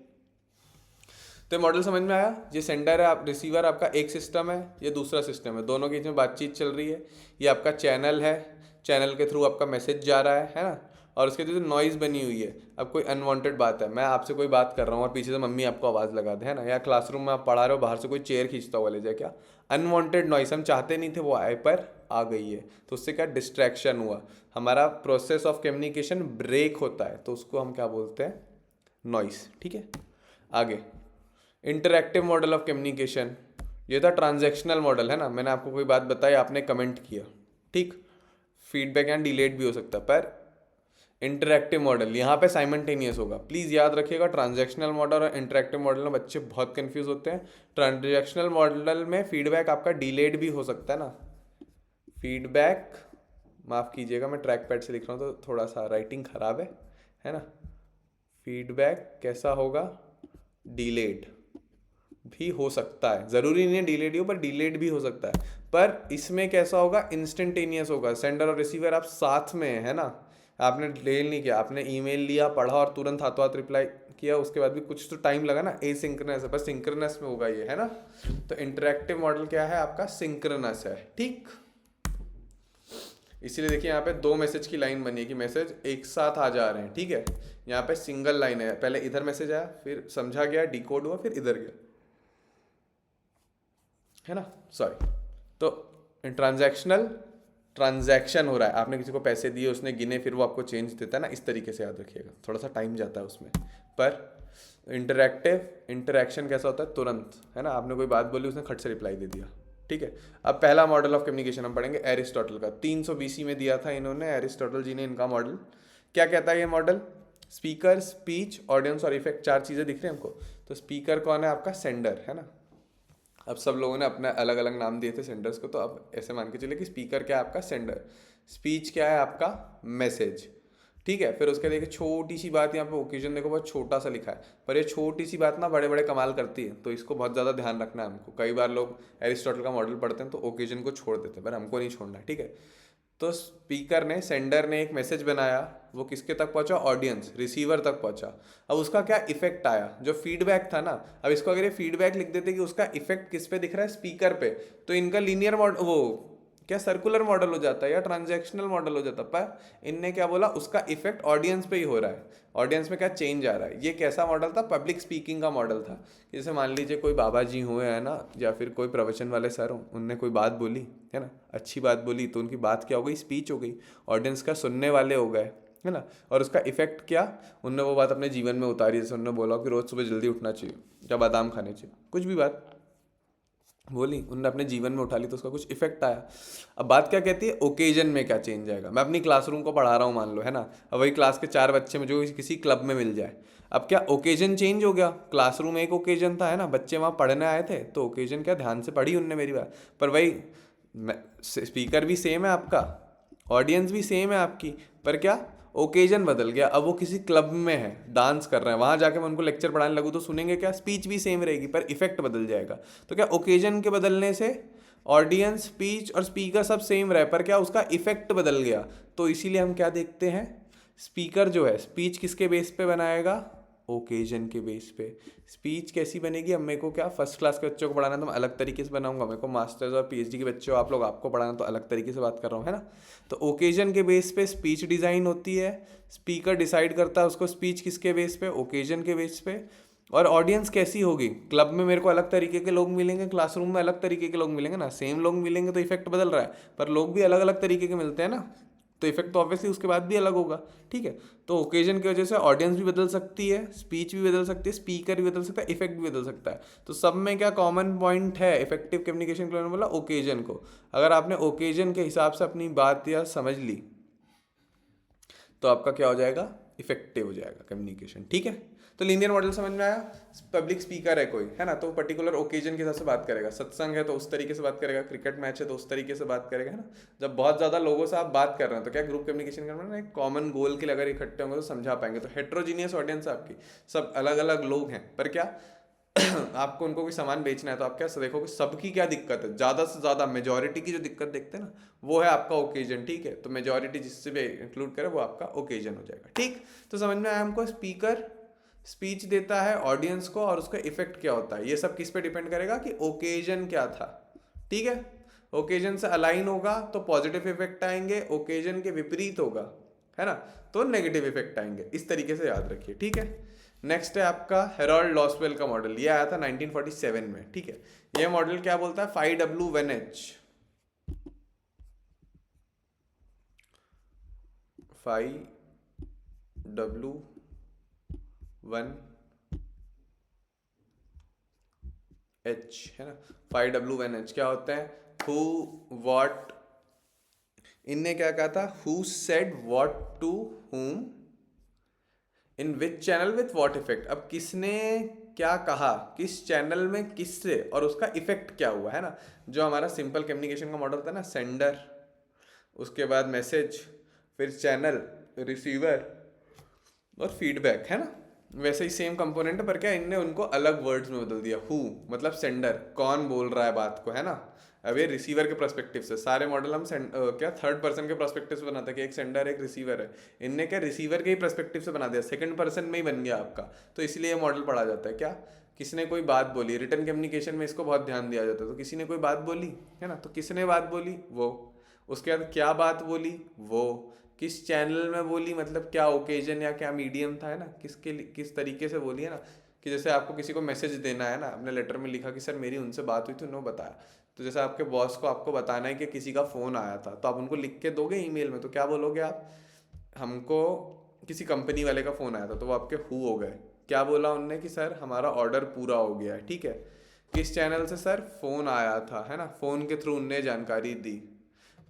तो मॉडल समझ में आया, ये सेंडर है, आप रिसीवर आपका एक सिस्टम है, ये दूसरा सिस्टम है, दोनों के बीच में बातचीत चल रही है। ये आपका चैनल है, चैनल के थ्रू आपका मैसेज जा रहा है ना। और उसके जो नॉइज़ बनी हुई है, अब कोई अनवांटेड बात है, मैं आपसे कोई बात कर रहा हूँ और पीछे से मम्मी आपको आवाज़ लगा दे, है ना, या क्लासरूम में आप पढ़ा रहे हो, बाहर से कोई चेयर खींचता हुआ ले जाए, क्या अनवांटेड नॉइज़, हम चाहते नहीं थे वो आए पर आ गई है, तो उससे क्या डिस्ट्रैक्शन हुआ, हमारा प्रोसेस ऑफ कम्युनिकेशन ब्रेक होता है, तो उसको हम क्या बोलते हैं, नॉइस, ठीक है। आगे इंटरैक्टिव मॉडल ऑफ कम्युनिकेशन, ये था ट्रांजैक्शनल मॉडल, है ना, मैंने आपको कोई बात बताई, आपने कमेंट किया, ठीक, फीडबैक यहाँ डिलेड भी हो सकता है, पर इंटरैक्टिव मॉडल यहाँ पे साइमल्टेनियस होगा। प्लीज़ याद रखिएगा, ट्रांजैक्शनल मॉडल और इंटरैक्टिव मॉडल में बच्चे बहुत कंफ्यूज होते हैं। ट्रांजैक्शनल मॉडल में फीडबैक आपका डिलेड भी हो सकता है ना, फीडबैक, माफ़ कीजिएगा मैं ट्रैक पैड से लिख रहा हूँ तो थोड़ा सा राइटिंग ख़राब है ना। फीडबैक कैसा होगा, डिलेड भी हो सकता है, ज़रूरी नहीं है डिलेड ही हो, पर डिलेड भी हो सकता है। पर इसमें कैसा होगा, इंस्टेंटेनियस होगा, सेंडर और रिसीवर आप साथ में है ना, आपने डिलेड नहीं किया, आपने ईमेल लिया, पढ़ा और तुरंत हाथों हाथ रिप्लाई किया, उसके बाद भी कुछ तो टाइम लगा ना, एसिंक्रोनस है, पर सिंक्रोनस में होगा ये, है ना। तो इंटरैक्टिव मॉडल क्या है आपका, सिंक्रोनस है, ठीक। इसीलिए देखिए यहाँ पे दो मैसेज की लाइन बनी है कि मैसेज एक साथ आ जा रहे हैं, ठीक है। यहाँ पे सिंगल लाइन है, पहले इधर मैसेज आया, फिर समझा गया, डिकोड हुआ, फिर इधर गया, है ना, सॉरी। तो ट्रांजैक्शन हो रहा है, आपने किसी को पैसे दिए, उसने गिने, फिर वो आपको चेंज देता है ना, इस तरीके से याद रखिएगा, थोड़ा सा टाइम जाता है उसमें, पर इंटरैक्टिव इंटरैक्शन कैसा होता है, तुरंत, है ना, आपने कोई बात बोली उसने खट से रिप्लाई दे दिया, ठीक है। अब पहला मॉडल ऑफ कम्युनिकेशन हम पढ़ेंगे एरिस्टोटल का, 300 BC में दिया था इन्होंने, एरिस्टोटल जी ने इनका मॉडल। क्या कहता है ये मॉडल? स्पीकर, स्पीच, ऑडियंस और इफेक्ट, 4 चीज़ें दिख रही हैं हमको। तो स्पीकर कौन है? आपका सेंडर, है ना। अब सब लोगों ने अपने अलग अलग नाम दिए थे सेंडर्स को, तो अब ऐसे मान के चलिए कि स्पीकर क्या है आपका? सेंडर। स्पीच क्या है आपका? मैसेज, ठीक है। फिर उसके देखिए छोटी सी बात, यहाँ पे ओकेजन देखो बहुत छोटा सा लिखा है, पर ये छोटी सी बात ना बड़े बड़े कमाल करती है, तो इसको बहुत ज़्यादा ध्यान रखना है हमको। कई बार लोग एरिस्टोटल का मॉडल पढ़ते हैं तो ओकेजन को छोड़ देते हैं, पर हमको नहीं छोड़ना है, ठीक है। तो स्पीकर ने, सेंडर ने एक मैसेज बनाया, वो किसके तक पहुंचा? ऑडियंस, रिसीवर तक पहुंचा। अब उसका क्या इफेक्ट आया? जो फीडबैक था ना, अब इसको अगर ये फीडबैक लिख देते कि उसका इफेक्ट किस पे दिख रहा है? स्पीकर पे, तो इनका लीनियर मॉडल, वो क्या सर्कुलर मॉडल हो जाता है या ट्रांजैक्शनल मॉडल हो जाता है। पर इनने क्या बोला? उसका इफेक्ट ऑडियंस पे ही हो रहा है, ऑडियंस में क्या चेंज आ रहा है। ये कैसा मॉडल था? पब्लिक स्पीकिंग का मॉडल था। कि जैसे मान लीजिए कोई बाबा जी हुए, है ना, या फिर कोई प्रवचन वाले सर हो, उनने कोई बात बोली, है ना, अच्छी बात बोली, तो उनकी बात क्या हो गई? स्पीच हो गई, ऑडियंस का सुनने वाले हो गए, है ना। और उसका इफेक्ट क्या? उनने वो बात अपने जीवन में उतारी। जैसे उन्होंने बोला कि रोज़ सुबह जल्दी उठना चाहिए या बादाम खाने चाहिए, कुछ भी बात बोली उनने अपने जीवन में उठा ली, तो उसका कुछ इफेक्ट आया। अब बात क्या कहती है? ओकेजन में क्या चेंज आएगा। मैं अपनी क्लासरूम को पढ़ा रहा हूँ मान लो, है ना, अब वही क्लास के 4 बच्चे मुझे किसी क्लब में मिल जाए, अब क्या ओकेजन चेंज हो गया? क्लासरूम एक ओकेजन था, है ना, बच्चे वहाँ पढ़ने आए थे, तो ओकेजन क्या, ध्यान से पढ़ी उनने मेरी बात। पर वही स्पीकर भी सेम है आपका, ऑडियंस भी सेम है आपकी, पर क्या ओकेजन बदल गया। अब वो किसी क्लब में है, डांस कर रहे हैं, वहां जाके मैं उनको लेक्चर पढ़ाने लगूँ तो सुनेंगे क्या? स्पीच भी सेम रहेगी पर इफेक्ट बदल जाएगा। तो क्या ओकेजन के बदलने से ऑडियंस, स्पीच और स्पीकर सब सेम रहे, पर क्या उसका इफेक्ट बदल गया। तो इसीलिए हम क्या देखते हैं? स्पीकर जो है, स्पीच किसके बेस पे बनाएगा? ओकेजन के बेस पे। स्पीच कैसी बनेगी? अब मेरे को क्या फर्स्ट क्लास के बच्चों को पढ़ाना है तो मैं अलग तरीके से बनाऊंगा, मेरे को मास्टर्स और पीएचडी के बच्चे हो आप लोग, आपको पढ़ाना तो अलग तरीके से बात कर रहा हूँ, है ना। तो ओकेजन के बेस पे स्पीच डिज़ाइन होती है, स्पीकर डिसाइड करता है उसको स्पीच किसके बेस पे? ओकेजन के बेस पे। और ऑडियंस कैसी होगी? क्लब में मेरे को अलग तरीके के लोग मिलेंगे, क्लासरूम में अलग तरीके के लोग मिलेंगे ना, सेम लोग मिलेंगे तो इफेक्ट बदल रहा है, पर लोग भी अलग अलग तरीके के मिलते हैं ना, तो इफेक्ट तो ऑब्वियसली उसके बाद भी अलग होगा, ठीक है। तो ओकेजन की वजह से ऑडियंस भी बदल सकती है, स्पीच भी बदल सकती है, स्पीकर भी बदल सकता है, इफेक्ट भी बदल सकता है। तो सब में क्या कॉमन पॉइंट है इफेक्टिव कम्युनिकेशन के लिए? बोला ओकेजन को। अगर आपने ओकेजन के हिसाब से अपनी बात या समझ ली तो आपका क्या हो जाएगा? इफेक्टिव हो जाएगा कम्युनिकेशन, ठीक है। तो लीनियर मॉडल समझ में आया? पब्लिक स्पीकर है कोई, है ना, तो पर्टिकुलर ओकेजन के हिसाब से बात करेगा। सत्संग है तो उस तरीके से बात करेगा, क्रिकेट मैच है तो उस तरीके से बात करेगा, है ना। जब बहुत ज़्यादा लोगों से आप बात कर रहे हैं तो क्या ग्रुप कम्युनिकेशन करना है, एक कॉमन गोल के लिए अगर इकट्ठे होंगे तो समझा पाएंगे। तो हेट्रोजीनियस ऑडियंस है आपकी, सब अलग अलग लोग हैं, पर क्या आपको उनको कोई सामान बेचना है तो आप क्या देखो कि सबकी क्या दिक्कत है, ज़्यादा से ज़्यादा मेजोरिटी की जो दिक्कत देखते हैं ना, वो है आपका ओकेजन, ठीक है। तो मेजोरिटी जिससे भी इंक्लूड करे वो आपका ओकेजन हो जाएगा, ठीक। तो समझ में आया हमको? स्पीकर स्पीच देता है ऑडियंस को और उसका इफेक्ट क्या होता है, ये सब किस पे डिपेंड करेगा कि ओकेजन क्या था, ठीक है। ओकेजन से अलाइन होगा तो पॉजिटिव इफेक्ट आएंगे, ओकेजन के विपरीत होगा, है ना, तो नेगेटिव इफेक्ट आएंगे। इस तरीके से याद रखिए, ठीक है। नेक्स्ट है आपका हेरोल्ड लॉसवेल का मॉडल, ये आया था 1947 में, ठीक है। ये मॉडल क्या बोलता है? 5W 1H, 5W 1H, है ना। 5W 1H क्या होता है? हु, वॉट, इनने क्या कहा था? Who said what to whom, in which channel with what effect. अब किसने क्या कहा, किस चैनल में किससे, और उसका इफेक्ट क्या हुआ, है ना। जो हमारा सिंपल कम्युनिकेशन का मॉडल था ना, सेंडर, उसके बाद मैसेज, फिर चैनल, रिसीवर और फीडबैक, है ना, वैसे ही सेम कंपोनेंट है, पर क्या इनने उनको अलग वर्ड्स में बदल दिया। हु मतलब सेंडर, कौन बोल रहा है बात को, है ना। अब ये रिसीवर के पर्सपेक्टिव से, सारे मॉडल हम क्या थर्ड पर्सन के पर्सपेक्टिव से बनाते हैं कि एक सेंडर एक रिसीवर है, इनने क्या रिसीवर के ही पर्सपेक्टिव से बना दिया, सेकंड पर्सन में ही बन गया आपका। तो इसलिए ये मॉडल पढ़ा जाता है। क्या? किसने कोई बात बोली, रिटर्न कम्युनिकेशन में इसको बहुत ध्यान दिया जाता है। तो किसी ने कोई बात बोली, है ना, तो किसने बात बोली? वो। उसके बाद क्या बात बोली? वो। किस चैनल में बोली, मतलब क्या ओकेजन या क्या मीडियम था, है ना, किसके किस तरीके से बोली, है ना। कि जैसे आपको किसी को मैसेज देना है ना, अपने लेटर में लिखा कि सर मेरी उनसे बात हुई थी, उन्होंने बताया। तो जैसे आपके बॉस को आपको बताना है कि किसी का फ़ोन आया था, तो आप उनको लिख के दोगे ईमेल में, तो क्या बोलोगे आप? हमको किसी कंपनी वाले का फ़ोन आया था, तो वो आपके हु हो गए, क्या बोला उनने कि सर हमारा ऑर्डर पूरा हो गया है, ठीक है। किस चैनल से सर? फोन आया था, है ना, फोन के थ्रू उनने जानकारी दी।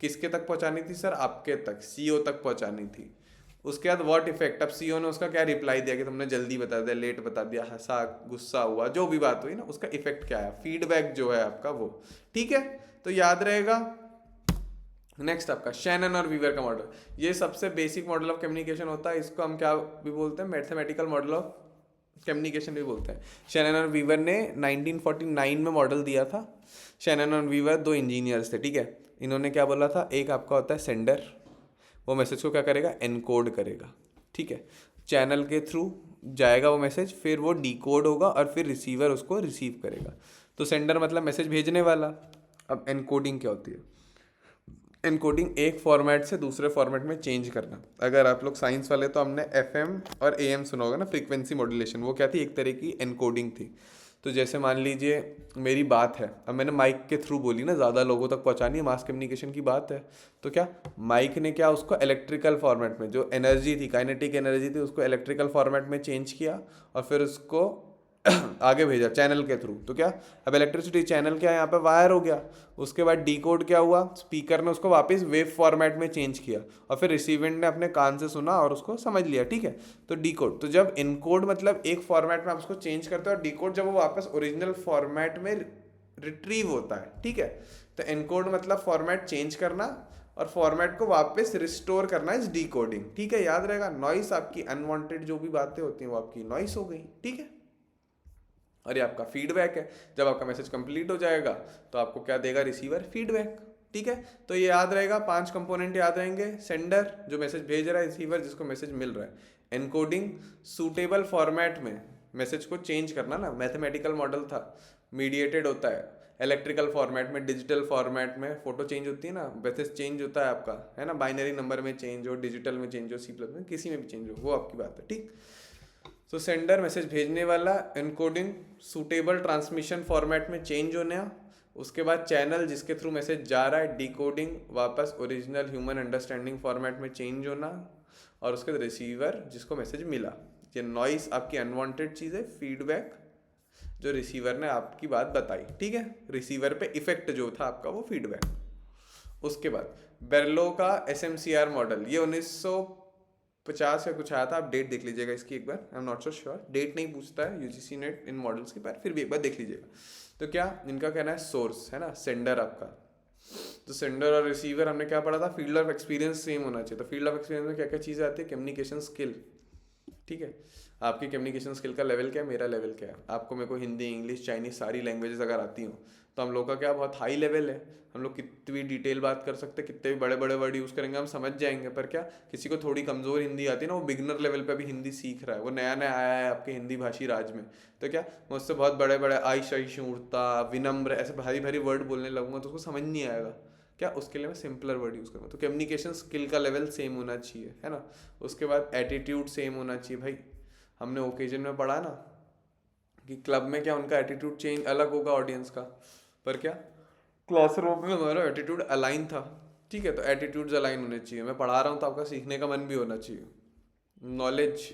किसके तक पहुंचानी थी सर? आपके तक, सीईओ तक पहुंचानी थी। उसके बाद व्हाट इफेक्ट, अब सीईओ ने उसका क्या रिप्लाई दिया कि तुमने जल्दी बता दिया, लेट बता दिया, हंसा, गुस्सा हुआ, जो भी बात हुई ना, उसका इफेक्ट क्या है, फीडबैक जो है आपका वो, ठीक है। तो याद रहेगा। नेक्स्ट आपका शैनन और वीवर का मॉडल, ये सबसे बेसिक मॉडल ऑफ कम्युनिकेशन होता है। इसको हम क्या भी बोलते हैं? मैथमेटिकल मॉडल ऑफ कम्युनिकेशन भी बोलते हैं। शैनन और वीवर ने 1949 में मॉडल दिया था। शैनन और वीवर दो इंजीनियर्स थे, ठीक है। इन्होंने क्या बोला था, एक आपका होता है सेंडर, वो मैसेज को क्या करेगा, एनकोड करेगा, ठीक है। चैनल के थ्रू जाएगा वो मैसेज, फिर वो डिकोड होगा और फिर रिसीवर उसको रिसीव करेगा। तो सेंडर मतलब मैसेज भेजने वाला। अब एनकोडिंग क्या होती है? एनकोडिंग एक फॉर्मेट से दूसरे फॉर्मेट में चेंज करना। अगर आप लोग साइंस वाले तो हमने एफएम और एएम सुना होगा ना, फ्रीक्वेंसी मॉड्यूलेशन, वो क्या थी, एक तरह की एनकोडिंग थी। तो जैसे मान लीजिए मेरी बात है, अब मैंने माइक के थ्रू बोली ना, ज़्यादा लोगों तक पहुंचानी है, मास कम्युनिकेशन की बात है, तो क्या माइक ने क्या उसको इलेक्ट्रिकल फॉर्मेट में, जो एनर्जी थी, काइनेटिक एनर्जी थी, उसको इलेक्ट्रिकल फॉर्मेट में चेंज किया और फिर उसको आगे भेजा चैनल के थ्रू। तो क्या, अब इलेक्ट्रिसिटी चैनल क्या है, यहाँ पे वायर हो गया। उसके बाद डीकोड क्या हुआ, स्पीकर ने उसको वापस वेव फॉर्मेट में चेंज किया और फिर रिसीवेंट ने अपने कान से सुना और उसको समझ लिया, ठीक है। तो डीकोड, तो जब इनकोड मतलब एक फॉर्मेट में आप उसको चेंज करते हो, और डीकोड जब वो वापस ओरिजिनल फॉर्मेट में रिट्रीव होता है, ठीक है। तो एनकोड मतलब फॉर्मेट चेंज करना और फॉर्मेट को वापस रिस्टोर करना इज डीकोडिंग, ठीक है। याद रहेगा, नॉइस आपकी अनवांटेड जो भी बातें होती हैं वो आपकी नॉइस हो गई, ठीक है। और ये आपका फीडबैक है, जब आपका मैसेज कंप्लीट हो जाएगा तो आपको क्या देगा रिसीवर, फीडबैक, ठीक है। तो ये याद रहेगा, 5 कंपोनेंट याद रहेंगे। सेंडर जो मैसेज भेज रहा है, रिसीवर जिसको मैसेज मिल रहा है, एनकोडिंग सूटेबल फॉर्मेट में मैसेज को चेंज करना ना, मैथमेटिकल मॉडल था, मीडिएटेड होता है इलेक्ट्रिकल फॉर्मेट में, डिजिटल फॉर्मेट में फोटो चेंज होती है ना, मैसेज चेंज होता है आपका, है ना, बाइनरी नंबर में चेंज हो, डिजिटल में चेंज हो, सी प्लस में, किसी में भी चेंज हो, वो आपकी बात है, ठीक। तो सेंडर मैसेज भेजने वाला, एनकोडिंग सूटेबल ट्रांसमिशन फॉर्मेट में चेंज होना, उसके बाद चैनल जिसके थ्रू मैसेज जा रहा है, डिकोडिंग वापस ओरिजिनल ह्यूमन अंडरस्टैंडिंग फॉर्मेट में चेंज होना, और उसके बाद रिसीवर जिसको मैसेज मिला। ये नॉइस आपकी अनवांटेड चीज़ है, फीडबैक जो रिसीवर ने आपकी बात बताई, ठीक है। रिसीवर पे इफेक्ट जो था आपका वो फीडबैक। उसके बाद बेरलो का SMCR मॉडल, ये 1950 या कुछ आया था, आप डेट देख लीजिएगा इसकी एक बार, I am not so sure, date नहीं पूछता है यूजीसी नेट इन मॉडल्स के, पर फिर भी एक बार देख लीजिएगा। तो क्या इनका कहना है, सोर्स है ना, सेंडर आपका, तो सेंडर और रिसीवर हमने क्या पढ़ा था, फील्ड ऑफ एक्सपीरियंस सेम होना चाहिए। तो फील्ड ऑफ एक्सपीरियंस में क्या क्या चीज़ें आती है, कम्युनिकेशन स्किल, ठीक है। आपकी कम्युनिकेशन स्किल का लेवल क्या है, मेरा लेवल क्या है, आपको मेरे को हिंदी, इंग्लिश, चाइनीज सारी लैंग्वेजेस अगर आती हो तो हम लोग का क्या बहुत हाई लेवल है, हम लोग कितनी भी डिटेल बात कर सकते हैं, कितने भी बड़े बड़े वर्ड यूज़ करेंगे हम समझ जाएंगे। पर क्या किसी को थोड़ी कमज़ोर हिंदी आती है ना, वो बिगनर लेवल पे भी हिंदी सीख रहा है, वो नया नया आया है आपके हिंदी भाषी राज में, तो क्या मैं उससे बहुत बड़े बड़े आइशूरता, विनम्र, ऐसे भारी भारी वर्ड बोलने लगूंगा तो उसको समझ नहीं आएगा। क्या उसके लिए मैं सिंपलर वर्ड यूज़ करूँगा। तो कम्युनिकेशन स्किल का लेवल सेम होना चाहिए, है ना। उसके बाद एटीट्यूड सेम होना चाहिए भाई, हमने ओकेजन में पढ़ा ना कि क्लब में क्या उनका एटीट्यूड चेंज अलग होगा ऑडियंस का, पर क्या क्लासरूम में हमारा एटीट्यूड अलाइन था, ठीक है। तो एटीट्यूड्स अलाइन होने चाहिए, मैं पढ़ा रहा हूँ तो आपका सीखने का मन भी होना चाहिए। नॉलेज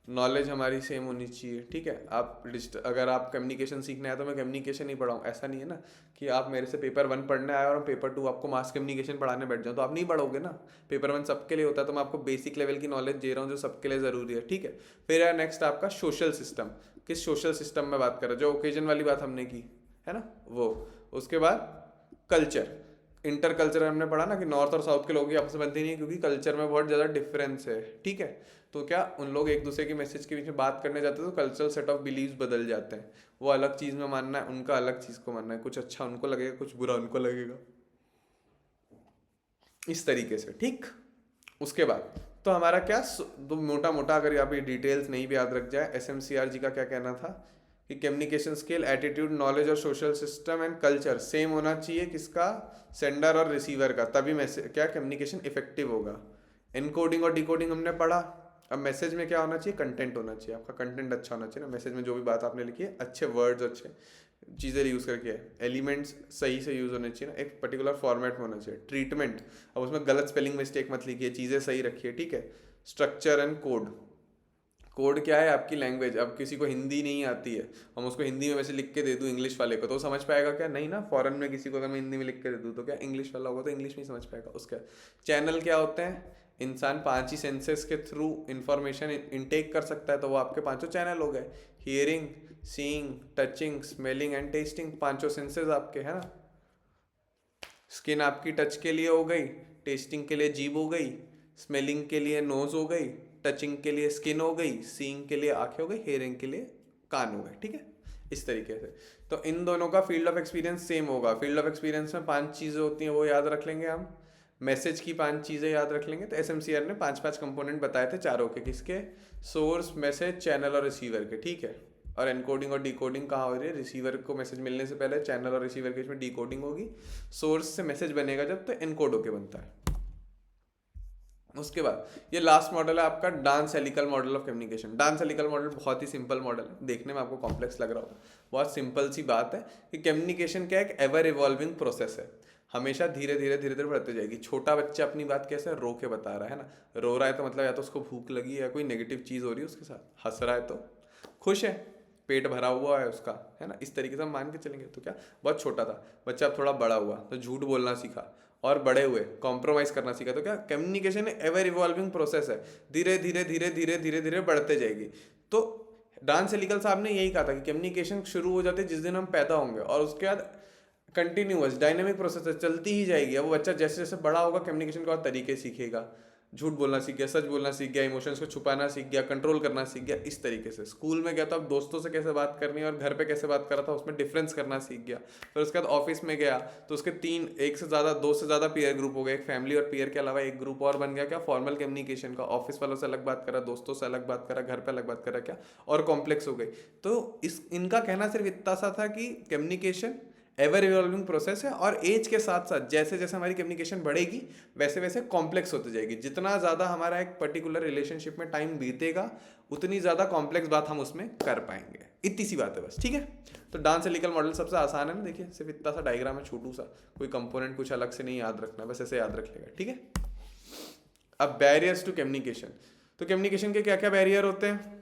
नॉलेज हमारी सेम होनी चाहिए, ठीक है। आप अगर आप कम्युनिकेशन सीखने आए तो मैं कम्युनिकेशन ही पढ़ाऊँ, ऐसा नहीं है ना कि आप मेरे से पेपर 1 पढ़ने आए और पेपर 2 आपको मास कम्युनिकेशन पढ़ाने बैठ जाऊँ, तो आप नहीं पढ़ोगे ना। पेपर 1 सबके लिए होता है, तो मैं आपको बेसिक लेवल की नॉलेज दे रहा हूँ जो सबके लिए ज़रूरी है, ठीक है। फिर है नेक्स्ट आपका सोशल सिस्टम, किस सोशल सिस्टम में बात कर रहे हो, जो ओकेजन वाली बात हमने की है ना वो। उसके बाद कल्चर, इंटर कल्चर हमने पढ़ा ना कि नॉर्थ और साउथ के लोग आपस में बनते नहीं है क्योंकि कल्चर में बहुत ज़्यादा डिफरेंस है, ठीक है। तो क्या उन लोग एक दूसरे की मैसेज के बीच में बात करने जाते हैं तो कल्चरल सेट ऑफ बिलीव्स बदल जाते हैं, वो अलग चीज़ में मानना है, उनका अलग चीज़ को मानना है, कुछ अच्छा उनको लगेगा, कुछ बुरा उनको लगेगा, इस तरीके से, ठीक। उसके बाद तो हमारा क्या तो मोटा मोटा अगर आप ये डिटेल्स नहीं भी याद रख जाए, SMCR जी का क्या कहना था कि कम्युनिकेशन स्किल, एटीट्यूड, नॉलेज और social system and culture same होना चाहिए, किसका, सेंडर और रिसीवर का, तभी मैसेज क्या कम्युनिकेशन इफेक्टिव होगा। एनकोडिंग और डिकोडिंग हमने पढ़ा। अब मैसेज में क्या होना चाहिए, कंटेंट होना चाहिए, आपका कंटेंट अच्छा होना चाहिए ना, मैसेज में जो भी बात आपने लिखी है अच्छे वर्ड्स, अच्छे चीज़ें यूज़ करके, एलिमेंट्स सही से यूज़ होने चाहिए ना, एक पर्टिकुलर फॉर्मेट में होना चाहिए। ट्रीटमेंट, अब उसमें गलत स्पेलिंग मिस्टेक मत लिखिए, चीज़ें सही रखिए, ठीक है। स्ट्रक्चर एंड कोड, कोड क्या है? आपकी लैंग्वेज। अब किसी को हिंदी नहीं आती है, हम उसको हिंदी में वैसे लिख के दे दूँ इंग्लिश वाले को, तो वो समझ पाएगा क्या? नहीं ना। फॉरेन में किसी को अगर मैं हिंदी में लिख के दे दूँ तो क्या इंग्लिश वाला होगा तो इंग्लिश नहीं समझ पाएगा उसका। चैनल क्या होते हैं? इंसान 5 ही सेंसेस के थ्रू इंफॉर्मेशन इनटेक कर सकता है, तो वो आपके पांचों चैनल हो गए। Hearing, seeing, touching, smelling and testing, पांचों सेंसेस आपके, है ना। स्किन आपकी टच के लिए हो गई, टेस्टिंग के लिए जीभ हो गई, स्मेलिंग के लिए नोज हो गई, टचिंग के लिए स्किन हो गई, सीइंग के लिए आंखें हो गई, हेयरिंग के लिए कान हो गए। ठीक है, इस तरीके से। तो इन दोनों का फील्ड ऑफ एक्सपीरियंस सेम होगा। फील्ड ऑफ एक्सपीरियंस में 5 चीज़ें होती हैं, वो याद रख लेंगे हम। मैसेज की 5 चीज़ें याद रख लेंगे। तो एसएमसीआर ने 5-5 कंपोनेंट बताए थे चारों के, किसके? सोर्स, मैसेज, चैनल और रिसीवर के। ठीक है। और एनकोडिंग और डिकोडिंग कहाँ हो रही है? रिसीवर को मैसेज मिलने से पहले चैनल और रिसीवर के बीच में डिकोडिंग होगी। सोर्स से मैसेज बनेगा जब, तो एनकोड होके बनता है। उसके बाद ये लास्ट मॉडल है आपका dance helical model of communication. Dance helical model बहुत ही सिंपल मॉडल है, देखने में आपको कॉम्प्लेक्स लग रहा होगा, बहुत सिंपल सी बात है कि कम्युनिकेशन क्या है? एक एवर इवॉल्विंग प्रोसेस है, हमेशा धीरे धीरे धीरे धीरे बढ़ती जाएगी। छोटा बच्चा अपनी बात कैसे रो के बता रहा है ना, रो रहा है तो मतलब या तो उसको भूख लगी है या कोई नेगेटिव चीज़ हो रही है उसके साथ, हंस रहा है तो खुश है, पेट भरा हुआ है उसका, है ना। इस तरीके से हम मान के चलेंगे। तो क्या बहुत छोटा था बच्चा, अब थोड़ा बड़ा हुआ तो झूठ बोलना सीखा, और बड़े हुए कॉम्प्रोमाइज़ करना सीखा। तो क्या कम्युनिकेशन एवर इवॉल्विंग प्रोसेस है, धीरे धीरे धीरे धीरे धीरे धीरे बढ़ते जाएगी। तो डांस एलिकल साहब ने यही कहा था कि कम्युनिकेशन शुरू हो जाते जिस दिन हम पैदा होंगे, और उसके बाद कंटिन्यूअस डायनेमिक प्रोसेस है, चलती ही जाएगी। अब वो बच्चा जैसे जैसे बड़ा होगा कम्युनिकेशन के और तरीके सीखेगा, झूठ बोलना सीख गया, सच बोलना सीख गया, इमोशंस को छुपाना सीख गया, कंट्रोल करना सीख गया। इस तरीके से स्कूल में गया तो अब दोस्तों से कैसे बात करनी है और घर पे कैसे बात कर रहा था उसमें डिफरेंस करना सीख गया। फिर उसके बाद ऑफिस में गया तो उसके 3, 1 से ज़्यादा, 2 से ज़्यादा पीयर ग्रुप हो गए, एक फैमिली और पीयर के अलावा एक ग्रुप और बन गया, क्या? फॉर्मल कम्युनिकेशन का। ऑफिस वालों से अलग बात करा, दोस्तों से अलग बात करा, घर पे अलग बात करा, क्या और कॉम्प्लेक्स हो गई। तो इनका कहना सिर्फ इतना सा था कि कम्युनिकेशन एवर इवॉल्विंग प्रोसेस है, और एज के साथ साथ जैसे जैसे हमारी कम्युनिकेशन बढ़ेगी वैसे वैसे कॉम्प्लेक्स होती जाएगी। जितना ज़्यादा हमारा एक पर्टिकुलर रिलेशनशिप में टाइम बीतेगा उतनी ज़्यादा कॉम्प्लेक्स बात हम उसमें कर पाएंगे। इतनी सी बात है बस। ठीक है, तो डांस एलिकल मॉडल सबसे आसान है ना, देखिए सिर्फ इतना सा डायग्राम है छोटू सा, कोई कंपोनेंट कुछ अलग से नहीं याद रखना, बस ऐसे याद रख लेगा। ठीक है। अब बैरियर्स टू कम्युनिकेशन। तो कम्युनिकेशन के क्या क्या बैरियर होते हैं?